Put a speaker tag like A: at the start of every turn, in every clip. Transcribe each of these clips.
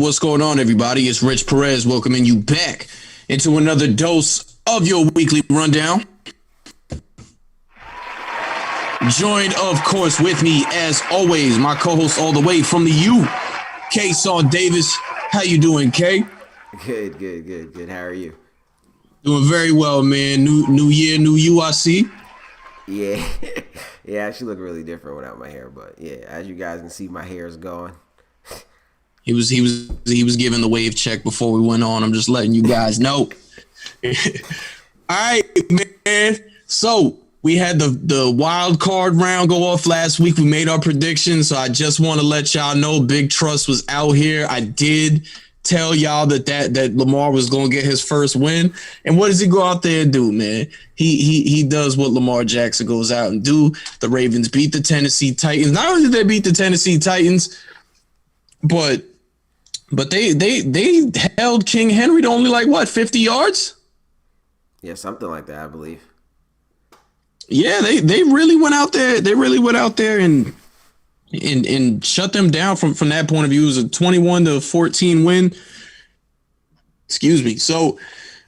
A: what's going on, everybody? It's Rich Perez welcoming you back into another dose of your weekly rundown. Joined, of course, with me, as always, my co-host all the way from the U, Kayson Davis. How you doing, Kay?
B: Good. How are you?
A: Doing very well, man. New year, new you, I see.
B: Yeah, yeah. I actually look really different without my hair, but yeah, as you guys can see, my hair is gone.
A: He was giving the wave check before we went on. I'm just letting you guys know. All right, man. So we had the wild card round go off last week. We made our predictions, so I just want to let y'all know Big Trust was out here. I did tell y'all that Lamar was going to get his first win. And what does he go out there and do, man? He does what Lamar Jackson goes out and do. The Ravens beat the Tennessee Titans. Not only did they beat the Tennessee Titans, but they held King Henry to only 50 yards?
B: Yeah, something like that, I believe.
A: Yeah, they really went out there. They really went out there and shut them down from that point of view. It was a 21-14 win. Excuse me. So,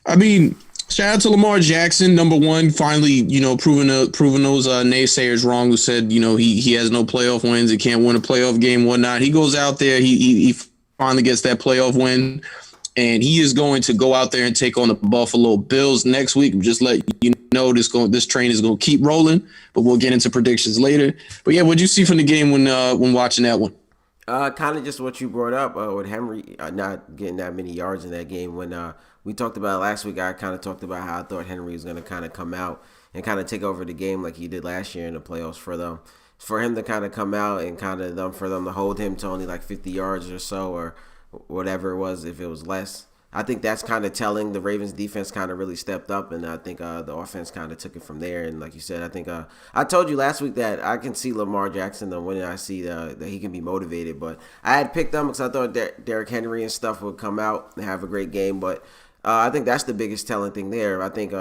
A: I mean, shout out to Lamar Jackson, number one, finally, proving those naysayers wrong who said, he has no playoff wins, he can't win a playoff game, whatnot. He goes out there, he finally gets that playoff win, and he is going to go out there and take on the Buffalo Bills next week. Just let you know this train is going to keep rolling, but we'll get into predictions later. But yeah, what'd you see from the game when watching that one?
B: Kind of just what you brought up with Henry not getting that many yards in that game. When we talked about it last week, I kind of talked about how I thought Henry was going to kind of come out and kind of take over the game like he did last year in the playoffs for them. For him to kind of come out and for them to hold him to only 50 yards or so or whatever it was, if it was less. I think that's kind of telling. The Ravens defense kind of really stepped up, and I think the offense kind of took it from there. And like you said, I think I told you last week that I can see Lamar Jackson winning. I see that he can be motivated, but I had picked them because I thought Derrick Henry and stuff would come out and have a great game. But I think that's the biggest telling thing there. I think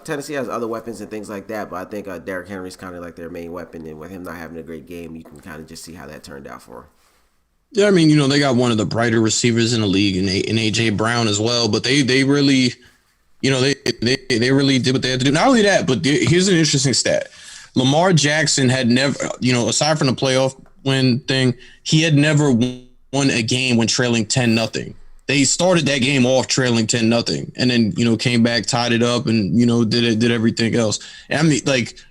B: Tennessee has other weapons and things like that, but I think Derrick Henry's kind of like their main weapon, and with him not having a great game, you can kind of just see how that turned out for him.
A: Yeah, I mean, they got one of the brighter receivers in the league, and A.J. Brown as well. But they really, they really did what they had to do. Not only that, but here's an interesting stat: Lamar Jackson had never, aside from the playoff win thing, he had never won a game when trailing 10-0. They started that game off trailing 10-0, and then came back, tied it up, and did everything else. And I mean,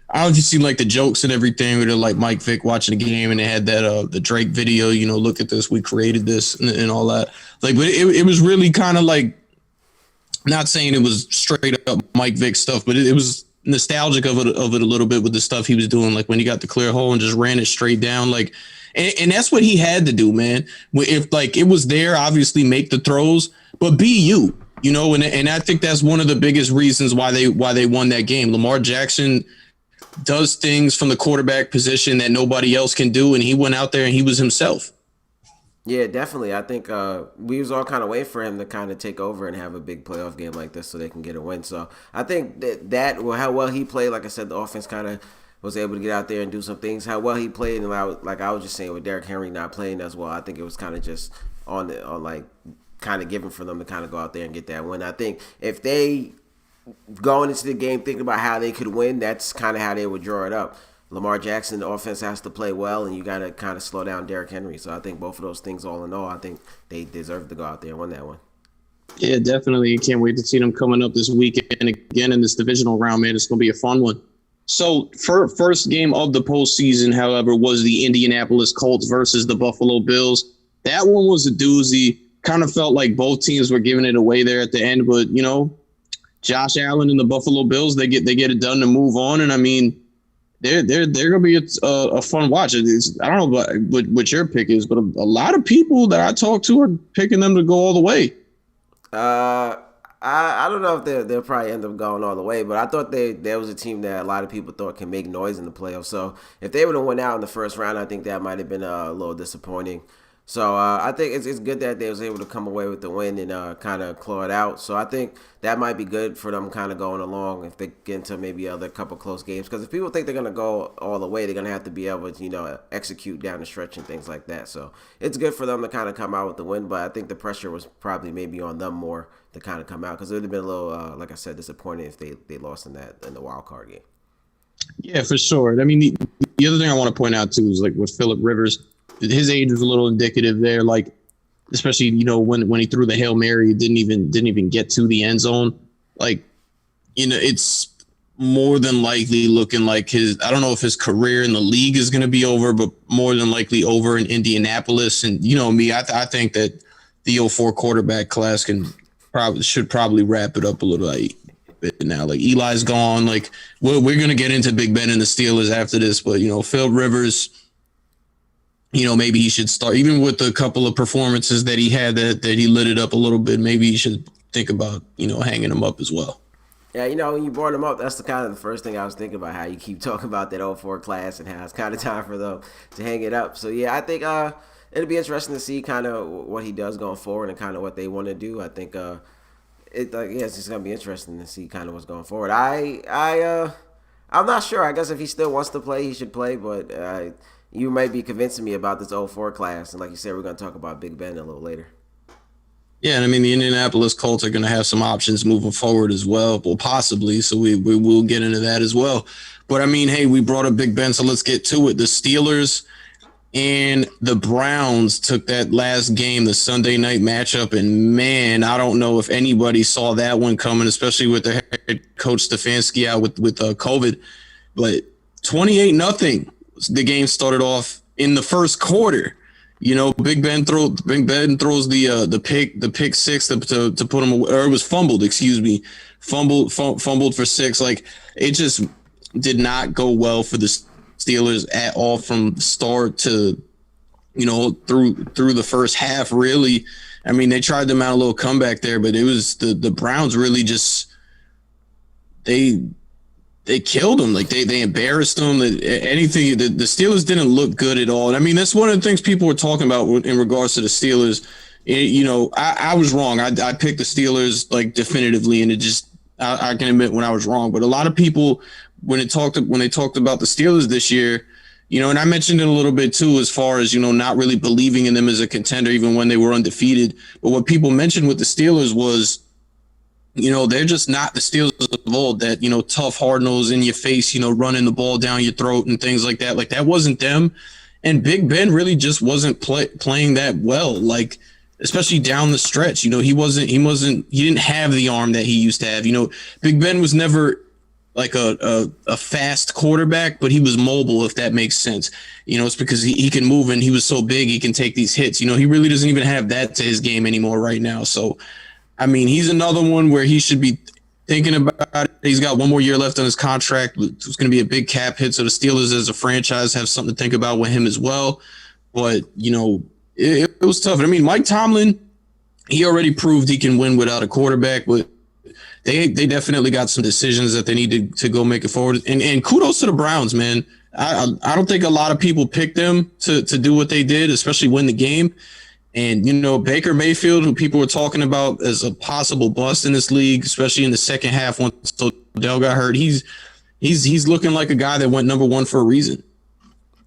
A: I don't just see the jokes and everything where they're Mike Vick watching the game and they had that the Drake video, look at this, we created this and all that. But it was really kind of not saying it was straight up Mike Vick stuff, but it was nostalgic of it a little bit with the stuff he was doing, when he got the clear hole and just ran it straight down, and that's what he had to do, man. If it was there, obviously make the throws, but be you, and I think that's one of the biggest reasons why they won that game. Lamar Jackson does things from the quarterback position that nobody else can do, and he went out there and he was himself.
B: Yeah, definitely. I think we was all kind of waiting for him to kind of take over and have a big playoff game like this so they can get a win. So I think how well he played, like I said, the offense kind of was able to get out there and do some things. How well he played, and I was just saying with Derrick Henry not playing as well, I think it was kind of just on kind of given for them to kind of go out there and get that win. I think if they going into the game thinking about how they could win, that's kind of how they would draw it up. Lamar Jackson, the offense has to play well, and you got to kind of slow down Derrick Henry. So I think both of those things, all in all, I think they deserve to go out there and win that one.
A: Yeah, definitely. Can't wait to see them coming up this weekend again in this divisional round, man. It's going to be a fun one. So first game of the postseason, however, was the Indianapolis Colts versus the Buffalo Bills. That one was a doozy. Kind of felt like both teams were giving it away there at the end, but Josh Allen and the Buffalo Bills, they get it done to move on, and I mean, they're gonna be a fun watch. I don't know what your pick is, but a lot of people that I talk to are picking them to go all the way.
B: I don't know if they'll probably end up going all the way, but I thought there was a team that a lot of people thought can make noise in the playoffs. So if they would have went out in the first round, I think that might have been a little disappointing. So I think it's good that they was able to come away with the win and kind of claw it out. So I think that might be good for them kind of going along if they get into maybe other couple close games. Because if people think they're gonna go all the way, they're gonna have to be able to execute down the stretch and things like that. So it's good for them to kind of come out with the win. But I think the pressure was probably maybe on them more to kind of come out because it would have been a little like I said disappointing if they lost in the wild card game.
A: Yeah, for sure. I mean, the other thing I want to point out too is like with Phillip Rivers, his age is a little indicative there. Like, especially when he threw the Hail Mary, didn't even get to the end zone. Like, it's more than likely looking like his. I don't know if his career in the league is going to be over, but more than likely over in Indianapolis. And me, I think that the '04 quarterback class should probably wrap it up a little bit now. Like Eli's gone. Like we're gonna get into Big Ben and the Steelers after this, but Phil Rivers, maybe he should start even with a couple of performances that he had that he lit it up a little bit. Maybe he should think about hanging him up as well.
B: Yeah, when you brought them up, that's the kind of the first thing I was thinking about. How you keep talking about that '04 class and how it's kind of time for them to hang it up. So yeah, I think it'll be interesting to see kind of what he does going forward and kind of what they want to do. I think it's just gonna be interesting to see kind of what's going forward. I'm not sure. I guess if he still wants to play, he should play. But you might be convincing me about this '04 class, and like you said, we're gonna talk about Big Ben a little later.
A: Yeah, and I mean the Indianapolis Colts are going to have some options moving forward as well, well possibly. So we will get into that as well. But I mean, hey, we brought up Big Ben, so let's get to it. The Steelers and the Browns took that last game, the Sunday night matchup, and man, I don't know if anybody saw that one coming, especially with the head coach Stefanski out with COVID. But 28-0, the game started off in the first quarter. Big Ben throws the pick six to put him away, or it was fumbled. Excuse me, fumbled for six. Like it just did not go well for the Steelers at all from start to through the first half. Really, I mean they tried to mount a little comeback there, but it was the Browns really just they killed them. Like they embarrassed them. Anything the Steelers didn't look good at all. And I mean, that's one of the things people were talking about in regards to the Steelers. I was wrong. I picked the Steelers like definitively, and I can admit when I was wrong. But a lot of people when they talked about the Steelers this year, and I mentioned it a little bit too, as far as not really believing in them as a contender, even when they were undefeated. But what people mentioned with the Steelers was, they're just not the Steelers of old, that, tough, hard-nosed, in your face, running the ball down your throat and things like that. Like, that wasn't them. And Big Ben really just wasn't playing that well, like, especially down the stretch. He didn't have the arm that he used to have. Big Ben was never like a fast quarterback, but he was mobile, if that makes sense. It's because he can move, and he was so big, he can take these hits. He really doesn't even have that to his game anymore right now. So, I mean, he's another one where he should be thinking about it. He's got one more year left on his contract. It's going to be a big cap hit. So the Steelers as a franchise have something to think about with him as well. But, it was tough. I mean, Mike Tomlin, he already proved he can win without a quarterback, but they definitely got some decisions that they need to go make it forward. And kudos to the Browns, man. I don't think a lot of people picked them to do what they did, especially win the game. And, Baker Mayfield, who people were talking about as a possible bust in this league, especially in the second half once Odell got hurt, he's looking like a guy that went number one for a reason.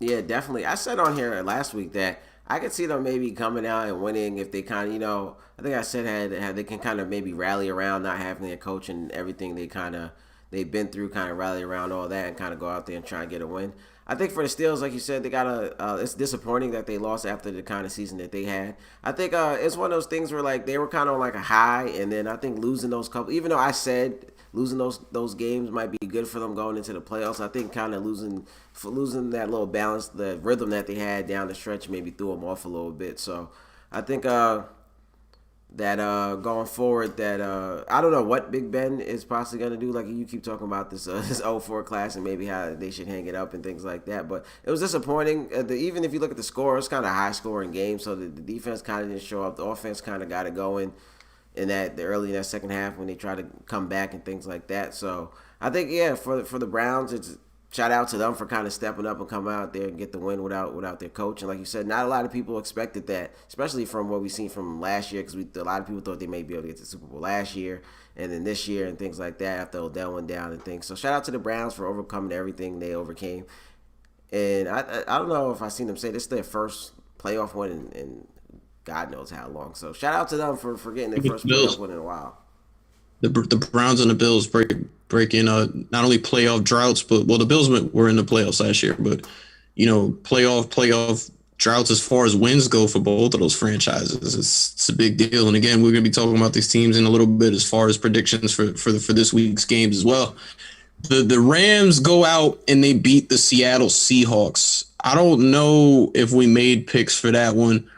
B: Yeah, definitely. I said on here last week that I could see them maybe coming out and winning if they kind of, I think I said had they can kind of maybe rally around not having their coach and everything they've been through, kind of rally around all that and kind of go out there and try and get a win. I think for the Steelers, like you said, they it's disappointing that they lost after the kind of season that they had. I think it's one of those things where like they were kind of on like a high, and then I think losing those couple, even though I said losing those games might be good for them going into the playoffs, I think kind of losing that little balance, the rhythm that they had down the stretch maybe threw them off a little bit. So I think that going forward, that I don't know what Big Ben is possibly going to do. Like you keep talking about this this '04 class and maybe how they should hang it up and things like that. But it was disappointing. Even if you look at the score, it's kind of a high scoring game. So the defense kind of didn't show up. The offense kind of got it going in early in that second half when they tried to come back and things like that. So I think for the Browns, shout out to them for kind of stepping up and coming out there and get the win without their coach. And like you said, not a lot of people expected that, especially from what we've seen from last year, because a lot of people thought they may be able to get to the Super Bowl last year and then this year and things like that after Odell went down and things. So shout out to the Browns for overcoming everything they overcame. And I don't know if I seen them say this is their first playoff win in God knows how long. So shout out to them for getting their first playoff win in a while.
A: The Browns and the Bills breaking not only playoff droughts, but the Bills were in the playoffs last year, but playoff droughts as far as wins go for both of those franchises. It's a big deal. And again, we're going to be talking about these teams in a little bit as far as predictions for this week's games as well. The Rams go out and they beat the Seattle Seahawks. I don't know if we made picks for that one,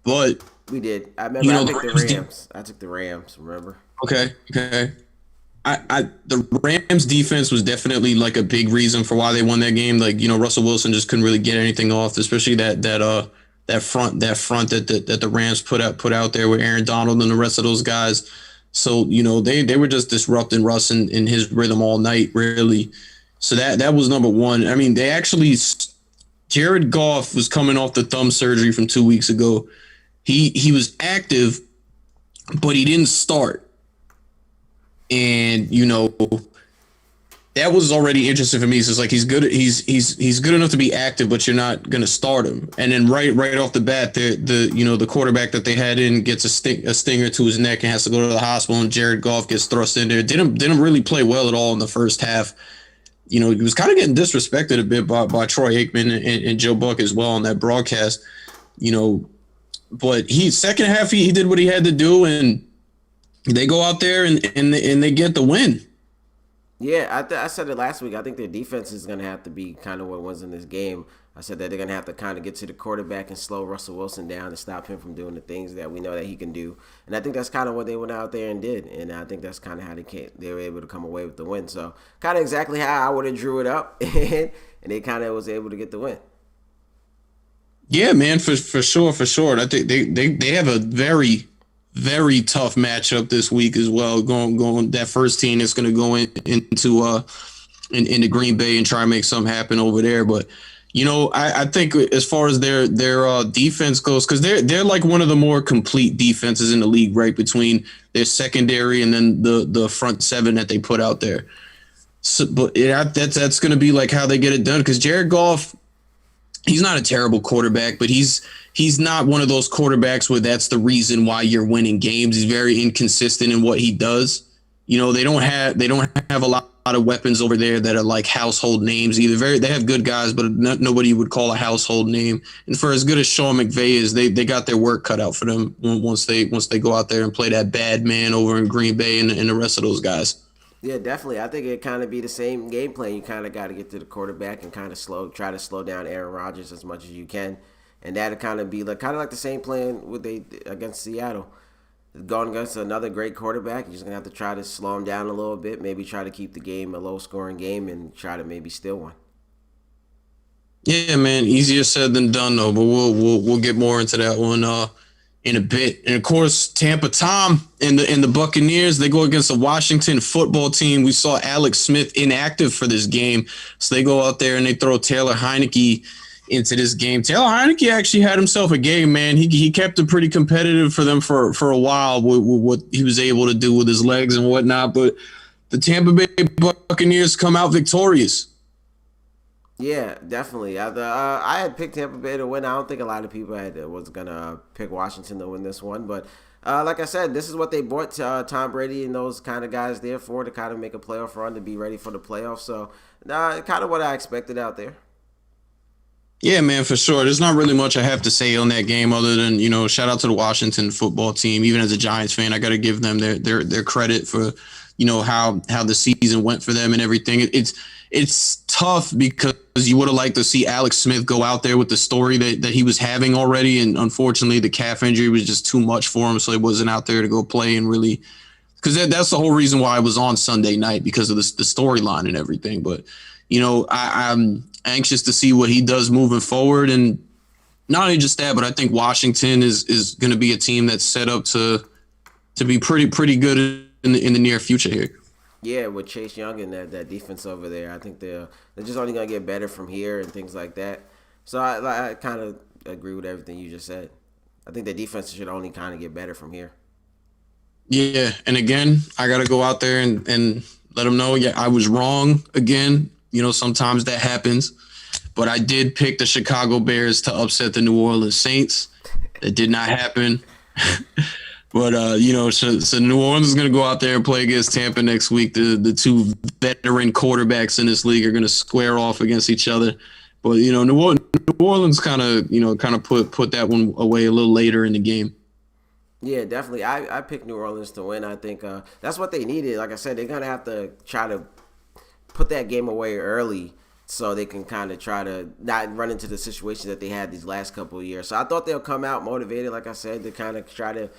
A: but
B: we did. I remember I picked the Rams. I took the Rams, remember?
A: Okay. The Rams defense was definitely like a big reason for why they won that game. Like, Russell Wilson just couldn't really get anything off, especially that front that the Rams put out there with Aaron Donald and the rest of those guys. So, they were just disrupting Russ in his rhythm all night, really. So that was number one. I mean, Jared Goff was coming off the thumb surgery from 2 weeks ago. He was active, but he didn't start. And, that was already interesting for me. So it's like he's good enough to be active, but you're not going to start him. And then right off the bat, the quarterback that they had in gets a stinger to his neck and has to go to the hospital. And Jared Goff gets thrust in there. Didn't really play well at all in the first half. He was kind of getting disrespected a bit by Troy Aikman and Joe Buck as well on that broadcast. But second half he did what he had to do, and they go out there and they get the win.
B: Yeah, I said it last week. I think their defense is going to have to be kind of what was in this game. I said that they're going to have to kind of get to the quarterback and slow Russell Wilson down and stop him from doing the things that we know that he can do. And I think that's kind of what they went out there and did. And I think that's kind of how they were able to come away with the win. So kind of exactly how I would have drew it up. And they kind of was able to get the win.
A: Yeah, man, for sure. I think they have a very, very tough matchup this week as well. Going that first team that's going to go into Green Bay and try and make something happen over there. But I think as far as their defense goes, because they're like one of the more complete defenses in the league, right, between their secondary and then the front seven that they put out there. So, but that's going to be like how they get it done, because Jared Goff, he's not a terrible quarterback, but he's not one of those quarterbacks where that's the reason why you're winning games. He's very inconsistent in what he does. They don't have a lot of weapons over there that are like household names either. They have good guys, but nobody would call a household name. And for as good as Sean McVay is, they got their work cut out for them once they go out there and play that bad man over in Green Bay and the rest of those guys.
B: Yeah, definitely. I think it kind of be the same game plan. You kind of got to get to the quarterback and kind of try to slow down Aaron Rodgers as much as you can, and that'll kind of be like the same plan against Seattle. Going against another great quarterback, you're just gonna have to try to slow him down a little bit. Maybe try to keep the game a low-scoring game and try to maybe steal one.
A: Yeah, man, easier said than done though. But we'll get more into that one in a bit. And of course, Tampa Tom and the Buccaneers, they go against the Washington football team. We saw Alex Smith inactive for this game, so they go out there and they throw Taylor Heineke into this game. Taylor Heineke actually had himself a game, man. He kept it pretty competitive for them for a while with what he was able to do with his legs and whatnot. But the Tampa Bay Buccaneers come out victorious.
B: Yeah, definitely. I had picked Tampa Bay to win. I don't think a lot of people was gonna pick Washington to win this one, but like I said, this is what they brought Tom Brady and those kind of guys there for, to kind of make a playoff run, to be ready for the playoffs. So, kind of what I expected out there.
A: Yeah, man, for sure. There's not really much I have to say on that game other than, shout out to the Washington football team. Even as a Giants fan, I got to give them their credit for, how the season went for them and everything. It's tough because you would have liked to see Alex Smith go out there with the story that he was having already. And unfortunately, the calf injury was just too much for him. So he wasn't out there to go play and really, because that's the whole reason why I was on Sunday night, because of the storyline and everything. But, I'm anxious to see what he does moving forward. And not only just that, but I think Washington is going to be a team that's set up to be pretty good in the near future here.
B: Yeah, with Chase Young and that defense over there, I think they're just only gonna get better from here and things like that. So I kind of agree with everything you just said. I think the defense should only kind of get better from here.
A: Yeah, and again, I got to go out there and let them know, yeah, I was wrong again. Sometimes that happens, but I did pick the Chicago Bears to upset the New Orleans Saints. That did not happen. But so New Orleans is going to go out there and play against Tampa next week. The two veteran quarterbacks in this league are going to square off against each other. But New Orleans kind of put that one away a little later in the game.
B: Yeah, definitely. I picked New Orleans to win. I think that's what they needed. Like I said, they're gonna have to try to put that game away early so they can kind of try to not run into the situation that they had these last couple of years. So I thought they'll come out motivated, like I said, to kind of try to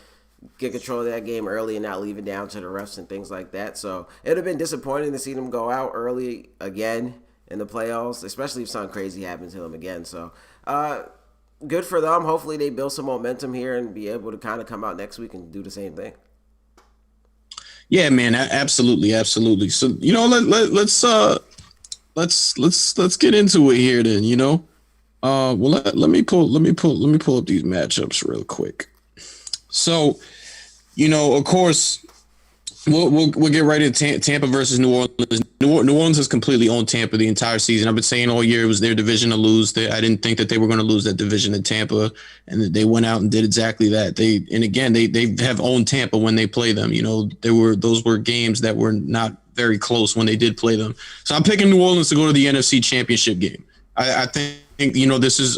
B: get control of that game early and not leave it down to the refs and things like that. So it would have been disappointing to see them go out early again in the playoffs, especially if something crazy happens to them again. So good for them. Hopefully they build some momentum here and be able to kind of come out next week and do the same thing.
A: Yeah, man, absolutely, absolutely. So let's get into it here then. Let me pull up these matchups real quick. So, of course, we'll get right into Tampa versus New Orleans. New Orleans has completely owned Tampa the entire season. I've been saying all year it was their division to lose. I didn't think that they were going to lose that division to Tampa, and they went out and did exactly that. They have owned Tampa when they play them. Those were games that were not very close when they did play them. So I'm picking New Orleans to go to the NFC Championship game. I think this is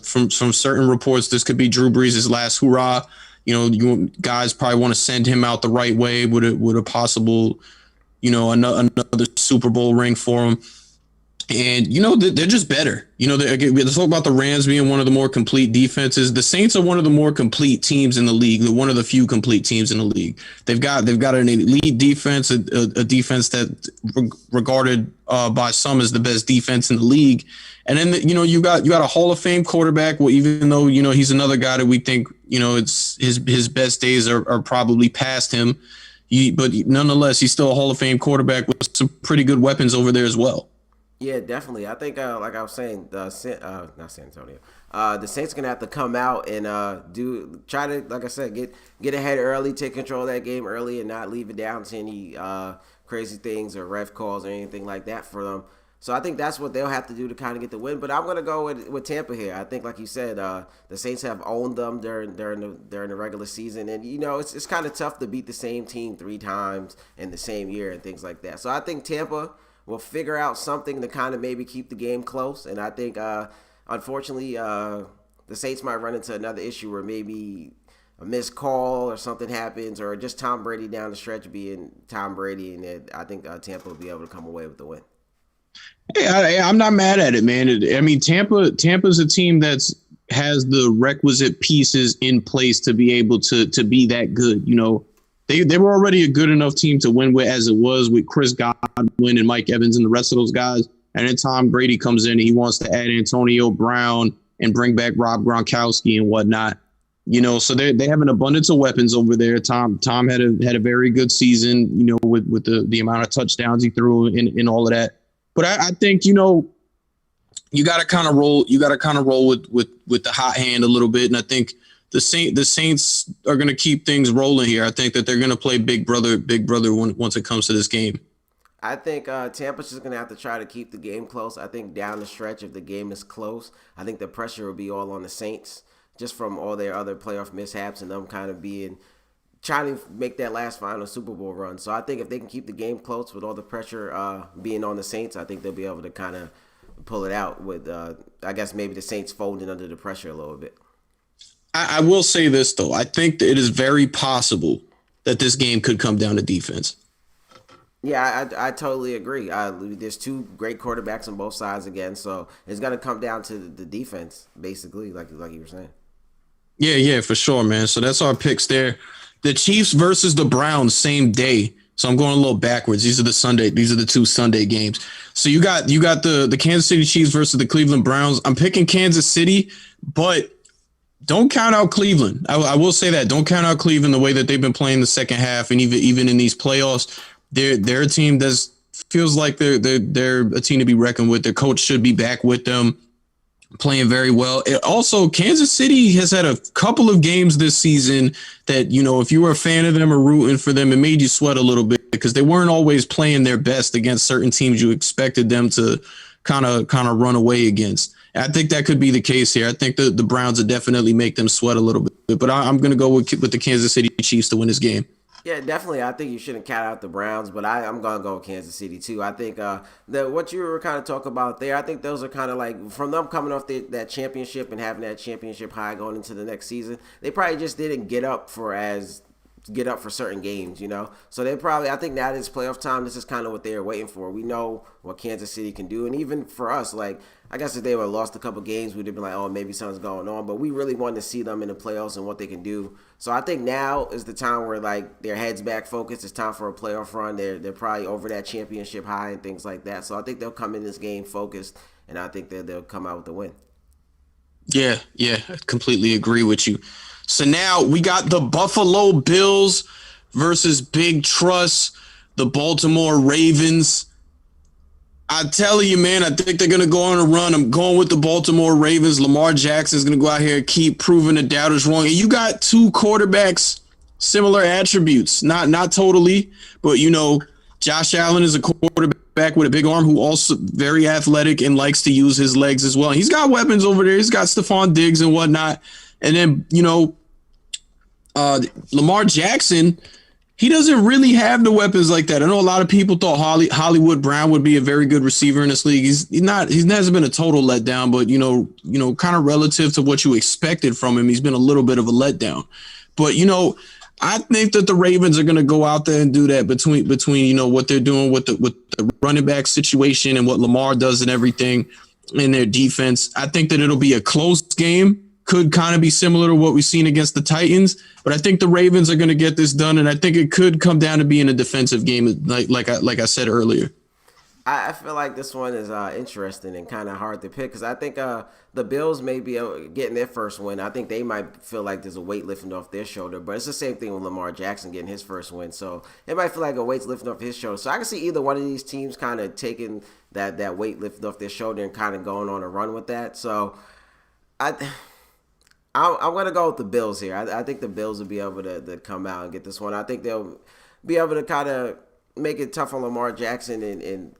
A: from certain reports, this could be Drew Brees' last hurrah. You guys probably want to send him out the right way with a possible, another Super Bowl ring for him. And, they're just better. Let's talk about the Rams being one of the more complete defenses. The Saints are one of the more complete teams in the league. They're one of the few complete teams in the league. They've got an elite defense, a defense that regarded by some as the best defense in the league. And then, you got a Hall of Fame quarterback. Well, even though, he's another guy that we think, it's his best days are probably past him. But nonetheless, he's still a Hall of Fame quarterback with some pretty good weapons over there as well.
B: Yeah, definitely. I think, like I was saying, not San Antonio. The Saints are gonna have to come out and try to, like I said, get ahead early, take control of that game early, and not leave it down to any crazy things or ref calls or anything like that for them. So I think that's what they'll have to do to kind of get the win. But I'm gonna go with Tampa here. I think, like you said, the Saints have owned them during the regular season, and it's kind of tough to beat the same team 3 times in the same year and things like that. So I think Tampa will figure out something to kind of maybe keep the game close. And I think, unfortunately, the Saints might run into another issue where maybe a missed call or something happens, or just Tom Brady down the stretch being Tom Brady, and I think Tampa will be able to come away with the win.
A: Hey, I'm not mad at it, man. I mean, Tampa's a team that's has the requisite pieces in place to be able to be that good. They were already a good enough team to win with as it was with Chris Godwin and Mike Evans and the rest of those guys. And then Tom Brady comes in and he wants to add Antonio Brown and bring back Rob Gronkowski and whatnot. So they have an abundance of weapons over there. Tom had a very good season, with the amount of touchdowns he threw in all of that. But I think, you got to kind of roll. You got to kind of roll with the hot hand a little bit. And I think the Saints are going to keep things rolling here. I think that they're going to play big brother once it comes to this game.
B: I think Tampa's just going to have to try to keep the game close. I think down the stretch, if the game is close, I think the pressure will be all on the Saints, just from all their other playoff mishaps and them kind of trying to make that last final Super Bowl run. So I think if they can keep the game close with all the pressure being on the Saints, I think they'll be able to kind of pull it out with, I guess, maybe the Saints folding under the pressure a little bit.
A: I will say this, though. I think that it is very possible that this game could come down to defense.
B: Yeah, I totally agree. There's 2 great quarterbacks on both sides again, so it's going to come down to the defense, basically, like you were saying.
A: Yeah, for sure, man. So that's our picks there. The Chiefs versus the Browns, same day. So I'm going a little backwards. These are the 2 Sunday games. So you got the Kansas City Chiefs versus the Cleveland Browns. I'm picking Kansas City, but don't count out Cleveland. I will say that. Don't count out Cleveland the way that they've been playing the second half and even in these playoffs. they're a team that's feels like they're a team to be reckoned with. Their coach should be back with them, playing very well. Also, Kansas City has had a couple of games this season that, if you were a fan of them or rooting for them, it made you sweat a little bit because they weren't always playing their best against certain teams you expected them to kind of run away against. And I think that could be the case here. I think the Browns would definitely make them sweat a little bit, but I'm going to go with the Kansas City Chiefs to win this game.
B: Yeah, definitely. I think you shouldn't count out the Browns, but I'm gonna go with Kansas City too. I think that what you were kind of talking about there, I think those are kind of like from them coming off that championship and having that championship high going into the next season. They probably just didn't get up for certain games, So they probably, I think now it's playoff time. This is kind of what they're waiting for. We know what Kansas City can do, and even for us, like I guess if they would have lost a couple games, we'd have been like, oh, maybe something's going on. But we really wanted to see them in the playoffs and what they can do. So I think now is the time where like their heads back focused. It's time for a playoff run. They're probably over that championship high and things like that. So I think they'll come in this game focused, and I think that they'll come out with the win.
A: Yeah, I completely agree with you. So now we got the Buffalo Bills versus Big Trust, the Baltimore Ravens. I tell you, man, I think they're going to go on a run. I'm going with the Baltimore Ravens. Lamar Jackson is going to go out here and keep proving the doubters wrong. And you got two quarterbacks, similar attributes. Not totally, but, Josh Allen is a quarterback with a big arm who also very athletic and likes to use his legs as well. He's got weapons over there. He's got Stephon Diggs and whatnot. And then, Lamar Jackson, he doesn't really have the weapons like that. I know a lot of people thought Hollywood Brown would be a very good receiver in this league. He hasn't been a total letdown, but kind of relative to what you expected from him, he's been a little bit of a letdown. But I think that the Ravens are going to go out there and do that between what they're doing with the running back situation and what Lamar does and everything in their defense. I think that it'll be a close game. Could kind of be similar to what we've seen against the Titans, but I think the Ravens are going to get this done, and I think it could come down to being a defensive game, like I said earlier.
B: I feel like this one is interesting and kind of hard to pick because I think the Bills may be getting their first win. I think they might feel like there's a weight lifting off their shoulder, but it's the same thing with Lamar Jackson getting his first win. So it might feel like a weight's lifting off his shoulder. So I can see either one of these teams kind of taking that weight lifted off their shoulder and kind of going on a run with that. So I'm going to go with the Bills here. I think the Bills will be able to come out and get this one. I think they'll be able to kind of make it tough on Lamar Jackson and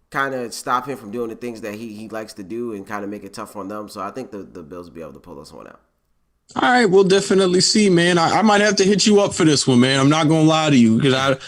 B: kind of stop him from doing the things that he likes to do and kind of make it tough on them. So I think the Bills will be able to pull this one out.
A: All right, we'll definitely see, man. I might have to hit you up for this one, man. I'm not going to lie to you because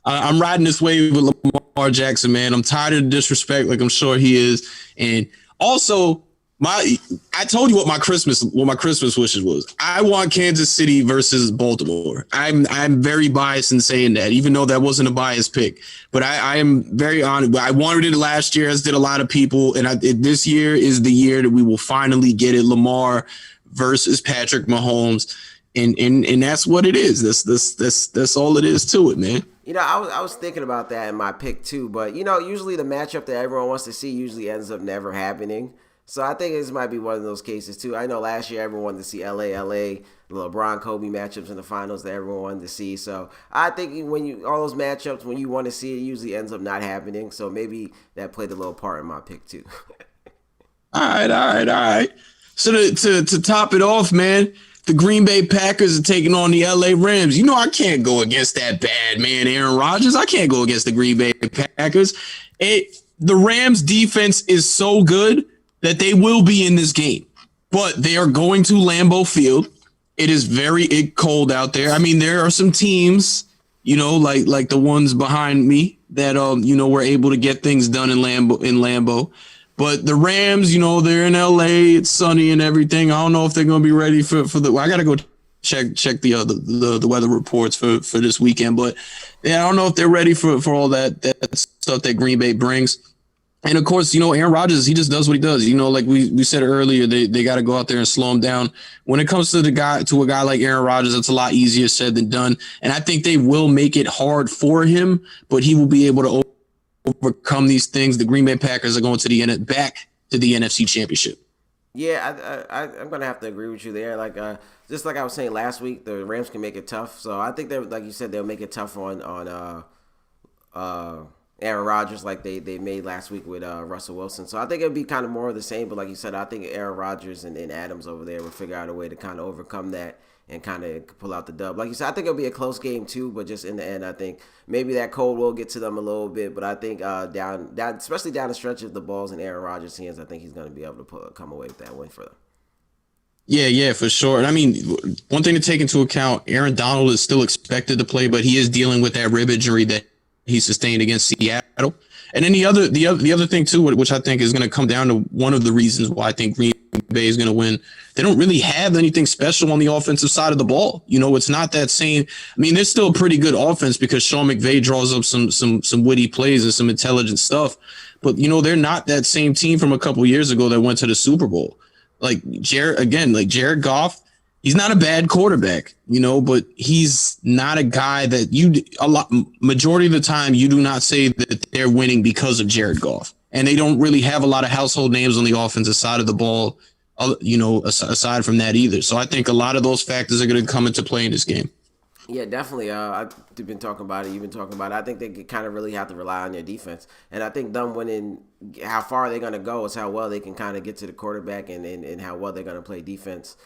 A: I'm riding this wave with Lamar Jackson, man. I'm tired of the disrespect like I'm sure he is. And also, I told you what my Christmas wishes was. I want Kansas City versus Baltimore. I'm very biased in saying that, even though that wasn't a biased pick. But I am very honest. I wanted it last year, as did a lot of people, and this year is the year that we will finally get it. Lamar versus Patrick Mahomes, and that's what it is. That's all it is to it, man.
B: I was thinking about that in my pick too, but usually the matchup that everyone wants to see usually ends up never happening. So I think this might be one of those cases too. I know last year everyone wanted to see LA, the LeBron Kobe matchups in the finals that everyone wanted to see. So I think all those matchups when you want to see it usually ends up not happening. So maybe that played a little part in my pick too.
A: All right. So to top it off, man, the Green Bay Packers are taking on the LA Rams. I can't go against that bad man, Aaron Rodgers. I can't go against the Green Bay Packers. The Rams defense is so good that they will be in this game, but they are going to Lambeau Field. It is very cold out there. I mean, there are some teams, like the ones behind me that, were able to get things done in Lambeau. But the Rams, they're in LA. It's sunny and everything. I don't know if they're going to be ready for the. I got to go check the weather reports for this weekend. But yeah, I don't know if they're ready for all that stuff that Green Bay brings. And of course, Aaron Rodgers, he just does what he does. Like we said earlier, they got to go out there and slow him down. When it comes to a guy like Aaron Rodgers, it's a lot easier said than done. And I think they will make it hard for him, but he will be able to overcome these things. The Green Bay Packers are going back to the NFC Championship.
B: Yeah, I'm gonna have to agree with you there. Just like I was saying last week, the Rams can make it tough. So I think that, like you said, they'll make it tough on uh, Aaron Rodgers like they made last week with Russell Wilson. So I think it'd be kind of more of the same. But like you said, I think Aaron Rodgers and Adams over there will figure out a way to kind of overcome that and kind of pull out the dub. Like you said, I think it'll be a close game too. But just in the end, I think maybe that cold will get to them a little bit. But I think down especially down the stretch of the balls in Aaron Rodgers' hands, I think he's going to be able to come away with that win for them.
A: Yeah, for sure. And I mean, one thing to take into account, Aaron Donald is still expected to play, but he is dealing with that rib injury that he sustained against Seattle. And then the other thing too, which I think is going to come down to one of the reasons why I think Green Bay is going to win. They don't really have anything special on the offensive side of the ball. You know, it's not that same. I mean, there's still a pretty good offense because Sean McVay draws up some witty plays and some intelligent stuff. But you know, they're not that same team from a couple years ago that went to the Super Bowl. Like Jared Goff, he's not a bad quarterback, you know, but he's not a guy that majority of the time you do not say that they're winning because of Jared Goff. And they don't really have a lot of household names on the offensive side of the ball, you know, aside from that either. So I think a lot of those factors are going to come into play in this game.
B: Yeah, definitely. I've been talking about it. You've been talking about it. I think they kind of really have to rely on their defense. And I think them winning, how far they're going to go is how well they can kind of get to the quarterback and how well they're going to play defense.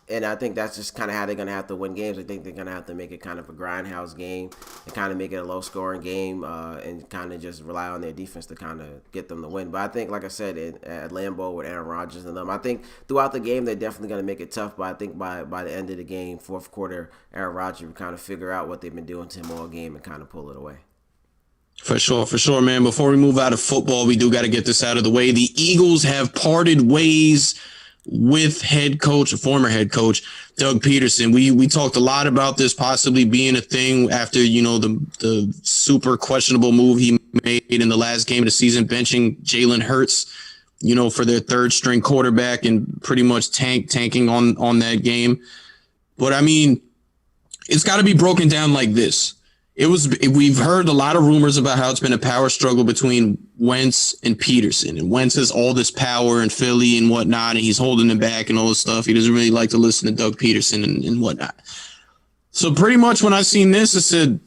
B: And I think that's just kind of how they're going to have to win games. I think they're going to have to make it kind of a grindhouse game and kind of make it a low-scoring game and kind of just rely on their defense to kind of get them to win. But I think, like I said, at Lambeau with Aaron Rodgers and them, I think throughout the game they're definitely going to make it tough. But I think by the end of the game, fourth quarter, Aaron Rodgers will kind of figure out what they've been doing to him all game and kind of pull it away.
A: For sure, man. Before we move out of football, we do got to get this out of the way. The Eagles have parted ways with former head coach Doug Peterson. We talked a lot about this possibly being a thing after, you know, the super questionable move he made in the last game of the season, benching Jalen Hurts, you know, for their third string quarterback and pretty much tanking on that game. But I mean, it's got to be broken down like this. We've heard a lot of rumors about how it's been a power struggle between Wentz and Peterson, and Wentz has all this power in Philly and whatnot, and he's holding it back and all this stuff. He doesn't really like to listen to Doug Peterson and whatnot. So pretty much when I seen this, I said,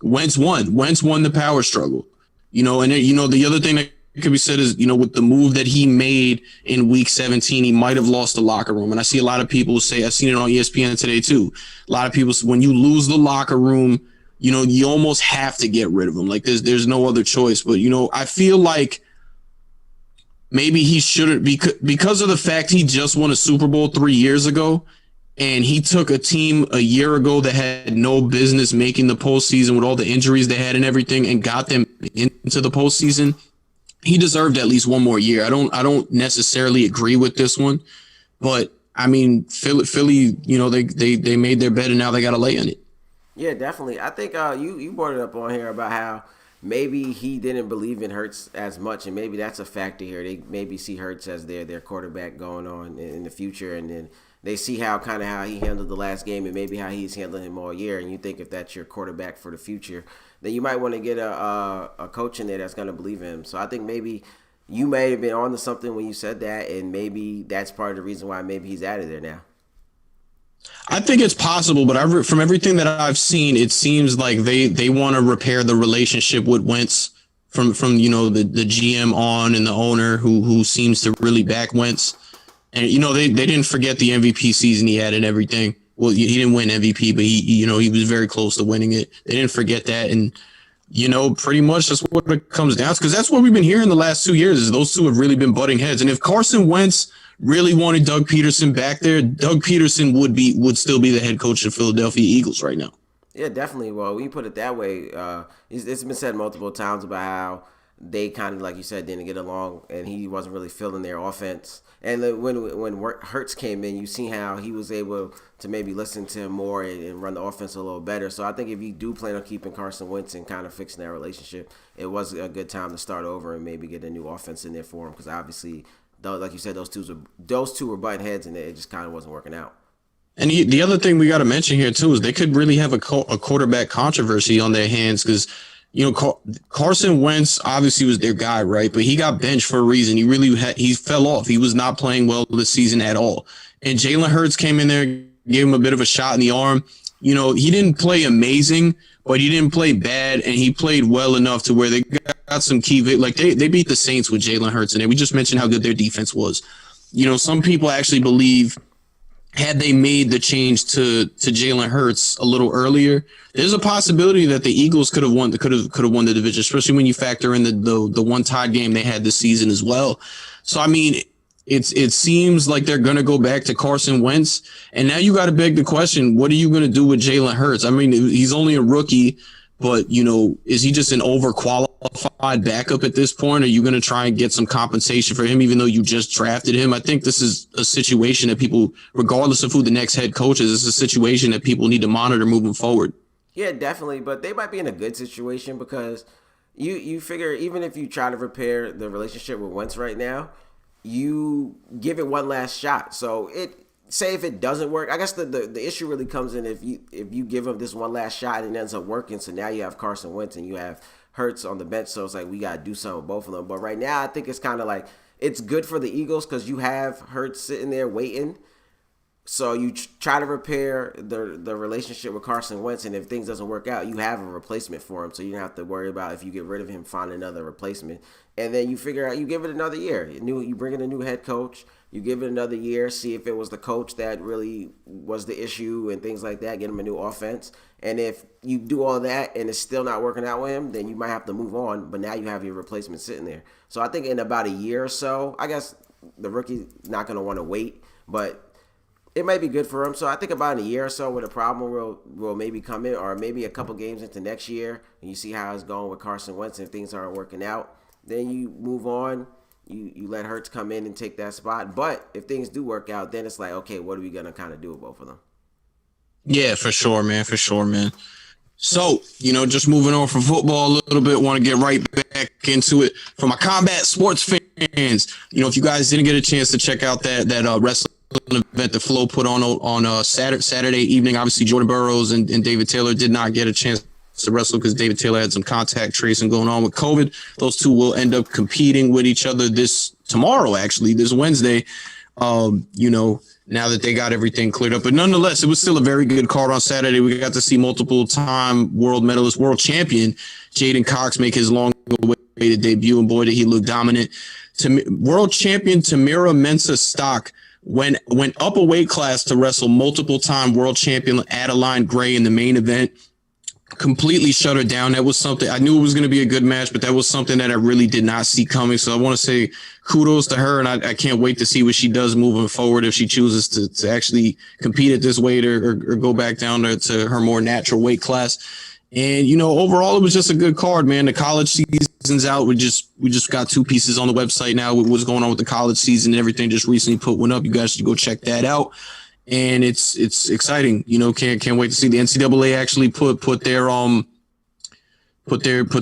A: Wentz won the power struggle, you know, and you know, the other thing that could be said is, you know, with the move that he made in week 17, he might have lost the locker room. And I see a lot of people say, I've seen it on ESPN today too. A lot of people say when you lose the locker room, you know, you almost have to get rid of him. Like there's no other choice. But, you know, I feel like maybe he shouldn't because of the fact he just won a Super Bowl 3 years ago. And he took a team a year ago that had no business making the postseason with all the injuries they had and everything and got them into the postseason. He deserved at least one more year. I don't necessarily agree with this one. But, I mean, Philly, you know, they made their bed and now they got to lay in it.
B: Yeah, definitely. I think you brought it up on here about how maybe he didn't believe in Hurts as much, and maybe that's a factor here. They maybe see Hurts as their quarterback going on in the future, and then they see how he handled the last game and maybe how he's handling him all year. And you think if that's your quarterback for the future, then you might want to get a coach in there that's going to believe in him. So I think maybe you may have been on to something when you said that, and maybe that's part of the reason why maybe he's out of there now.
A: I think it's possible, but from everything that I've seen, it seems like they want to repair the relationship with Wentz from you know the GM on and the owner who seems to really back Wentz. And you know they didn't forget the MVP season he had and everything. Well, he didn't win MVP, but he was very close to winning it. They didn't forget that, and you know pretty much that's what it comes down to, because that's what we've been hearing the last 2 years is those two have really been butting heads. And if Carson Wentz really wanted Doug Peterson back there, Doug Peterson would still be the head coach of the Philadelphia Eagles right now.
B: Yeah, definitely. Well, when you put it that way, it's been said multiple times about how they kind of, like you said, didn't get along, and he wasn't really feeling their offense. And when Hurts came in, you see how he was able to maybe listen to him more and run the offense a little better. So I think if you do plan on keeping Carson Wentz and kind of fixing that relationship, it was a good time to start over and maybe get a new offense in there for him, because obviously, like you said, those two were butting heads, and it just kind of wasn't working out.
A: And the other thing we got to mention here too is they could really have a quarterback controversy on their hands, because you know Carson Wentz obviously was their guy, right? But he got benched for a reason. He fell off. He was not playing well this season at all. And Jalen Hurts came in there, gave him a bit of a shot in the arm. he didn't play amazing, but he didn't play bad, and he played well enough to where they got some key. Like they beat the Saints with Jalen Hurts, and we just mentioned how good their defense was. Some people actually believe had they made the change to Jalen Hurts a little earlier, there's a possibility that the Eagles could have won the division, especially when you factor in the one tied game they had this season as well. So I mean, it seems like they're gonna go back to Carson Wentz, and now you got to beg the question: what are you gonna do with Jalen Hurts? I mean, he's only a rookie. But, is he just an overqualified backup at this point? Are you going to try and get some compensation for him, even though you just drafted him? I think this is a situation that people, regardless of who the next head coach is, this is a situation that people need to monitor moving forward.
B: Yeah, definitely. But they might be in a good situation because you figure even if you try to repair the relationship with Wentz right now, you give it one last shot. So say if it doesn't work, I guess the issue really comes in if you give him this one last shot and it ends up working. So now you have Carson Wentz and you have Hurts on the bench. So it's like we got to do something with both of them. But right now I think it's kind of like it's good for the Eagles because you have Hurts sitting there waiting. So you try to repair the relationship with Carson Wentz, and if things doesn't work out, you have a replacement for him. So you don't have to worry about if you get rid of him, find another replacement. And then you figure out, you give it another year. You bring in a new head coach. You give it another year, see if it was the coach that really was the issue and things like that, get him a new offense. And if you do all that and it's still not working out with him, then you might have to move on. But now you have your replacement sitting there. So I think in about a year or so, I guess the rookie's not going to want to wait, but it might be good for him. So I think about in a year or so when a problem will maybe come in, or maybe a couple games into next year, and you see how it's going with Carson Wentz and if things aren't working out, then you move on. You let Hurts come in and take that spot. But if things do work out, then it's like, okay, what are we going to kind of do with both of them?
A: Yeah, for sure, man. For sure, man. So, just moving on from football a little bit, want to get right back into it. For my combat sports fans, if you guys didn't get a chance to check out that wrestling event that Flo put on Saturday evening, obviously Jordan Burroughs and David Taylor did not get a chance to wrestle because David Taylor had some contact tracing going on with COVID. Those two will end up competing with each other this Wednesday. Now that they got everything cleared up. But nonetheless, it was still a very good card on Saturday. We got to see multiple-time world medalist, world champion Jaden Cox make his long-awaited debut, and boy, did he look dominant. World champion Tamira Mensah Stock went up a weight class to wrestle multiple-time world champion Adeline Gray in the main event. Completely shut her down. That was something I knew it was going to be a good match, but that was something that I really did not see coming. So I want to say kudos to her, and I can't wait to see what she does moving forward if she chooses to actually compete at this weight or go back down to her more natural weight class. And overall, it was just a good card, man. The college season's out. We just got two pieces on the website now with what's going on with the college season and everything. Just recently put one up. You guys should go check that out. And it's exciting, can't wait to see the NCAA actually put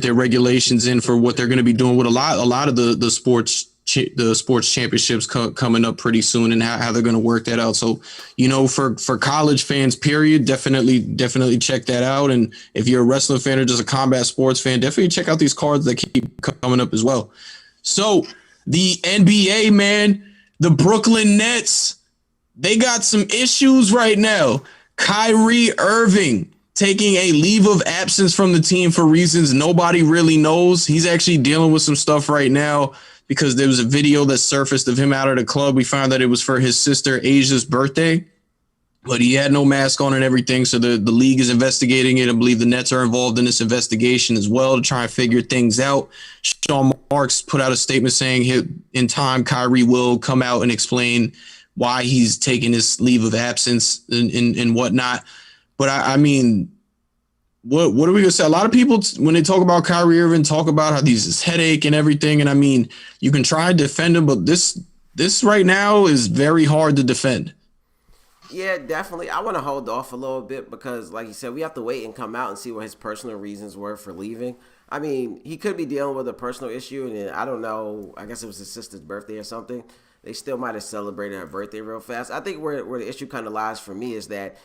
A: their regulations in for what they're going to be doing with a lot of the sports championships coming up pretty soon, and how they're going to work that out. So, for college fans, period, definitely check that out. And if you're a wrestling fan or just a combat sports fan, definitely check out these cards that keep coming up as well. So the NBA, man, the Brooklyn Nets, they got some issues right now. Kyrie Irving taking a leave of absence from the team for reasons nobody really knows. He's actually dealing with some stuff right now because there was a video that surfaced of him out of the club. We found that it was for his sister Asia's birthday, but he had no mask on and everything. So the league is investigating it. I believe the Nets are involved in this investigation as well to try and figure things out. Sean Marks put out a statement saying in time, Kyrie will come out and explain why he's taking this leave of absence and whatnot. But I mean, what are we going to say? A lot of people, when they talk about Kyrie Irving, talk about how he's his headache and everything. And I mean, you can try and defend him, but this right now is very hard to defend.
B: Yeah, definitely. I want to hold off a little bit because, like you said, we have to wait and come out and see what his personal reasons were for leaving. I mean, he could be dealing with a personal issue, and I don't know. I guess it was his sister's birthday or something. They still might have celebrated her birthday real fast. I think where the issue kind of lies for me is that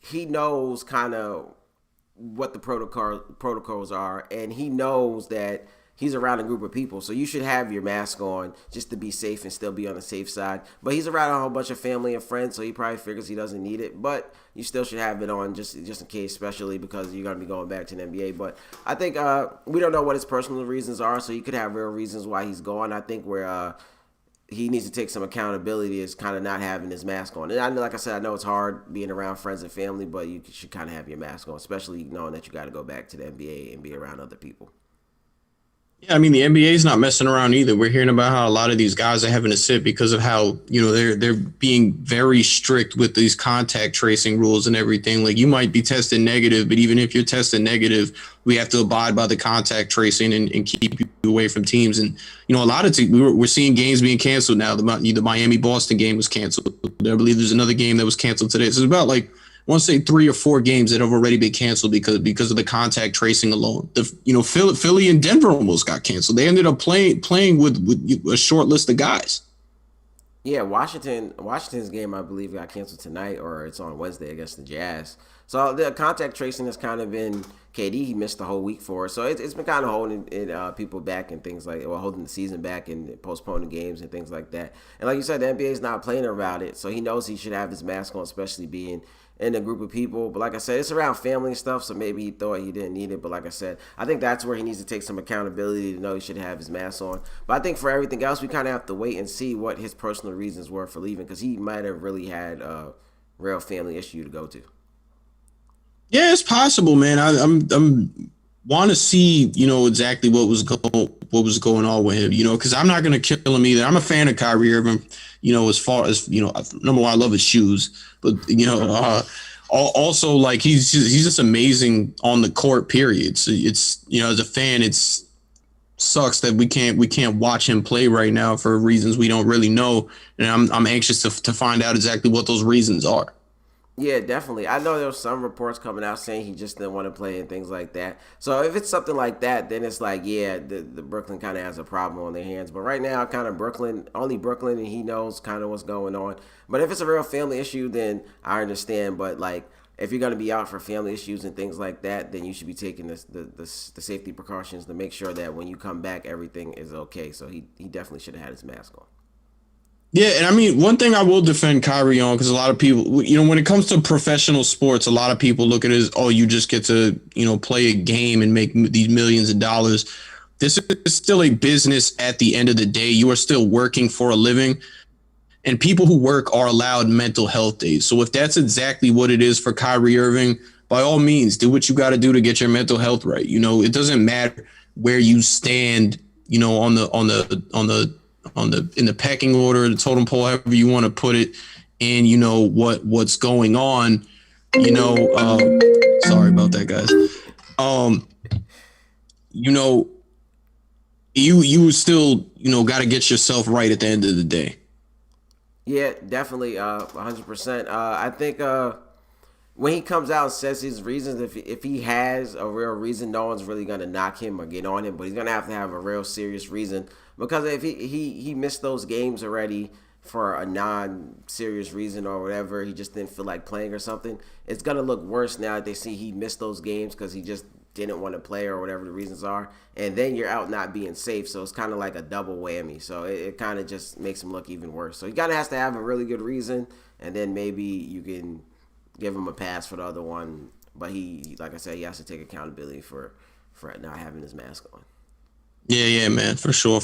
B: he knows kind of what the protocols are, and he knows that he's around a group of people. So you should have your mask on just to be safe and still be on the safe side. But he's around a whole bunch of family and friends, so he probably figures he doesn't need it. But you still should have it on just in case, especially because you're going to be going back to the NBA. But I think we don't know what his personal reasons are, so he could have real reasons why he's gone. I think where he needs to take some accountability is kind of not having his mask on. And I know, like I said, I know it's hard being around friends and family, but you should kind of have your mask on, especially knowing that you got to go back to the NBA and be around other people.
A: Yeah, I mean the NBA is not messing around either. We're hearing about how a lot of these guys are having to sit because of how they're being very strict with these contact tracing rules and everything. Like you might be tested negative, but even if you're tested negative, we have to abide by the contact tracing and keep you away from teams. And a lot of we're seeing games being canceled now. The Miami Boston game was canceled. I believe there's another game that was canceled today. So it's about like I want to say 3 or 4 games that have already been canceled because of the contact tracing alone. Philly and Denver almost got canceled. They ended up playing with a short list of guys.
B: Yeah, Washington's game I believe got canceled tonight, or it's on Wednesday against the Jazz. So the contact tracing has kind of been KD. He missed the whole week for it, so it's been kind of holding people back and things holding the season back and postponing games and things like that. And like you said, the NBA is not playing about it, so he knows he should have his mask on, especially being in a group of people. But like I said, it's around family and stuff, so maybe he thought he didn't need it. But like I said, I think that's where he needs to take some accountability to know he should have his mask on. But I think for everything else, we kind of have to wait and see what his personal reasons were for leaving, because he might have really had a real family issue to go to.
A: Yeah, it's possible, man. I'm want to see exactly what was going on with him. Because I'm not gonna kill him either. I'm a fan of Kyrie Irving. As far as number one, I love his shoes, but also like he's just amazing on the court. Period. So it's as a fan, it's sucks that we can't watch him play right now for reasons we don't really know, and I'm anxious to find out exactly what those reasons are.
B: Yeah, definitely. I know there was some reports coming out saying he just didn't want to play and things like that. So if it's something like that, then it's like, yeah, the Brooklyn kind of has a problem on their hands. But right now, kind of only Brooklyn, and he knows kind of what's going on. But if it's a real family issue, then I understand. But like, if you're going to be out for family issues and things like that, then you should be taking the safety precautions to make sure that when you come back, everything is okay. So he definitely should have had his mask on.
A: Yeah, and I mean, one thing I will defend Kyrie on, because a lot of people, when it comes to professional sports, a lot of people look at it as, oh, you just get to, play a game and make these millions of dollars. This is still a business at the end of the day. You are still working for a living, and people who work are allowed mental health days. So if that's exactly what it is for Kyrie Irving, by all means, do what you got to do to get your mental health right. It doesn't matter where you stand, in the pecking order, the totem pole, however you want to put it, and what's going on. Sorry about that, guys. You still got to get yourself right at the end of the day.
B: Yeah, definitely, 100%. I think when he comes out and says his reasons, if he has a real reason, no one's really gonna knock him or get on him. But he's gonna have to have a real serious reason, because if he missed those games already for a non-serious reason or whatever, he just didn't feel like playing or something, it's gonna look worse now that they see he missed those games because he just didn't want to play or whatever the reasons are, and then you're out not being safe. So it's kind of like a double whammy. So it kind of just makes him look even worse. So he kind of has to have a really good reason, and then maybe you can give him a pass for the other one. But he, like I said, he has to take accountability for not having his mask on.
A: Yeah, man, for sure.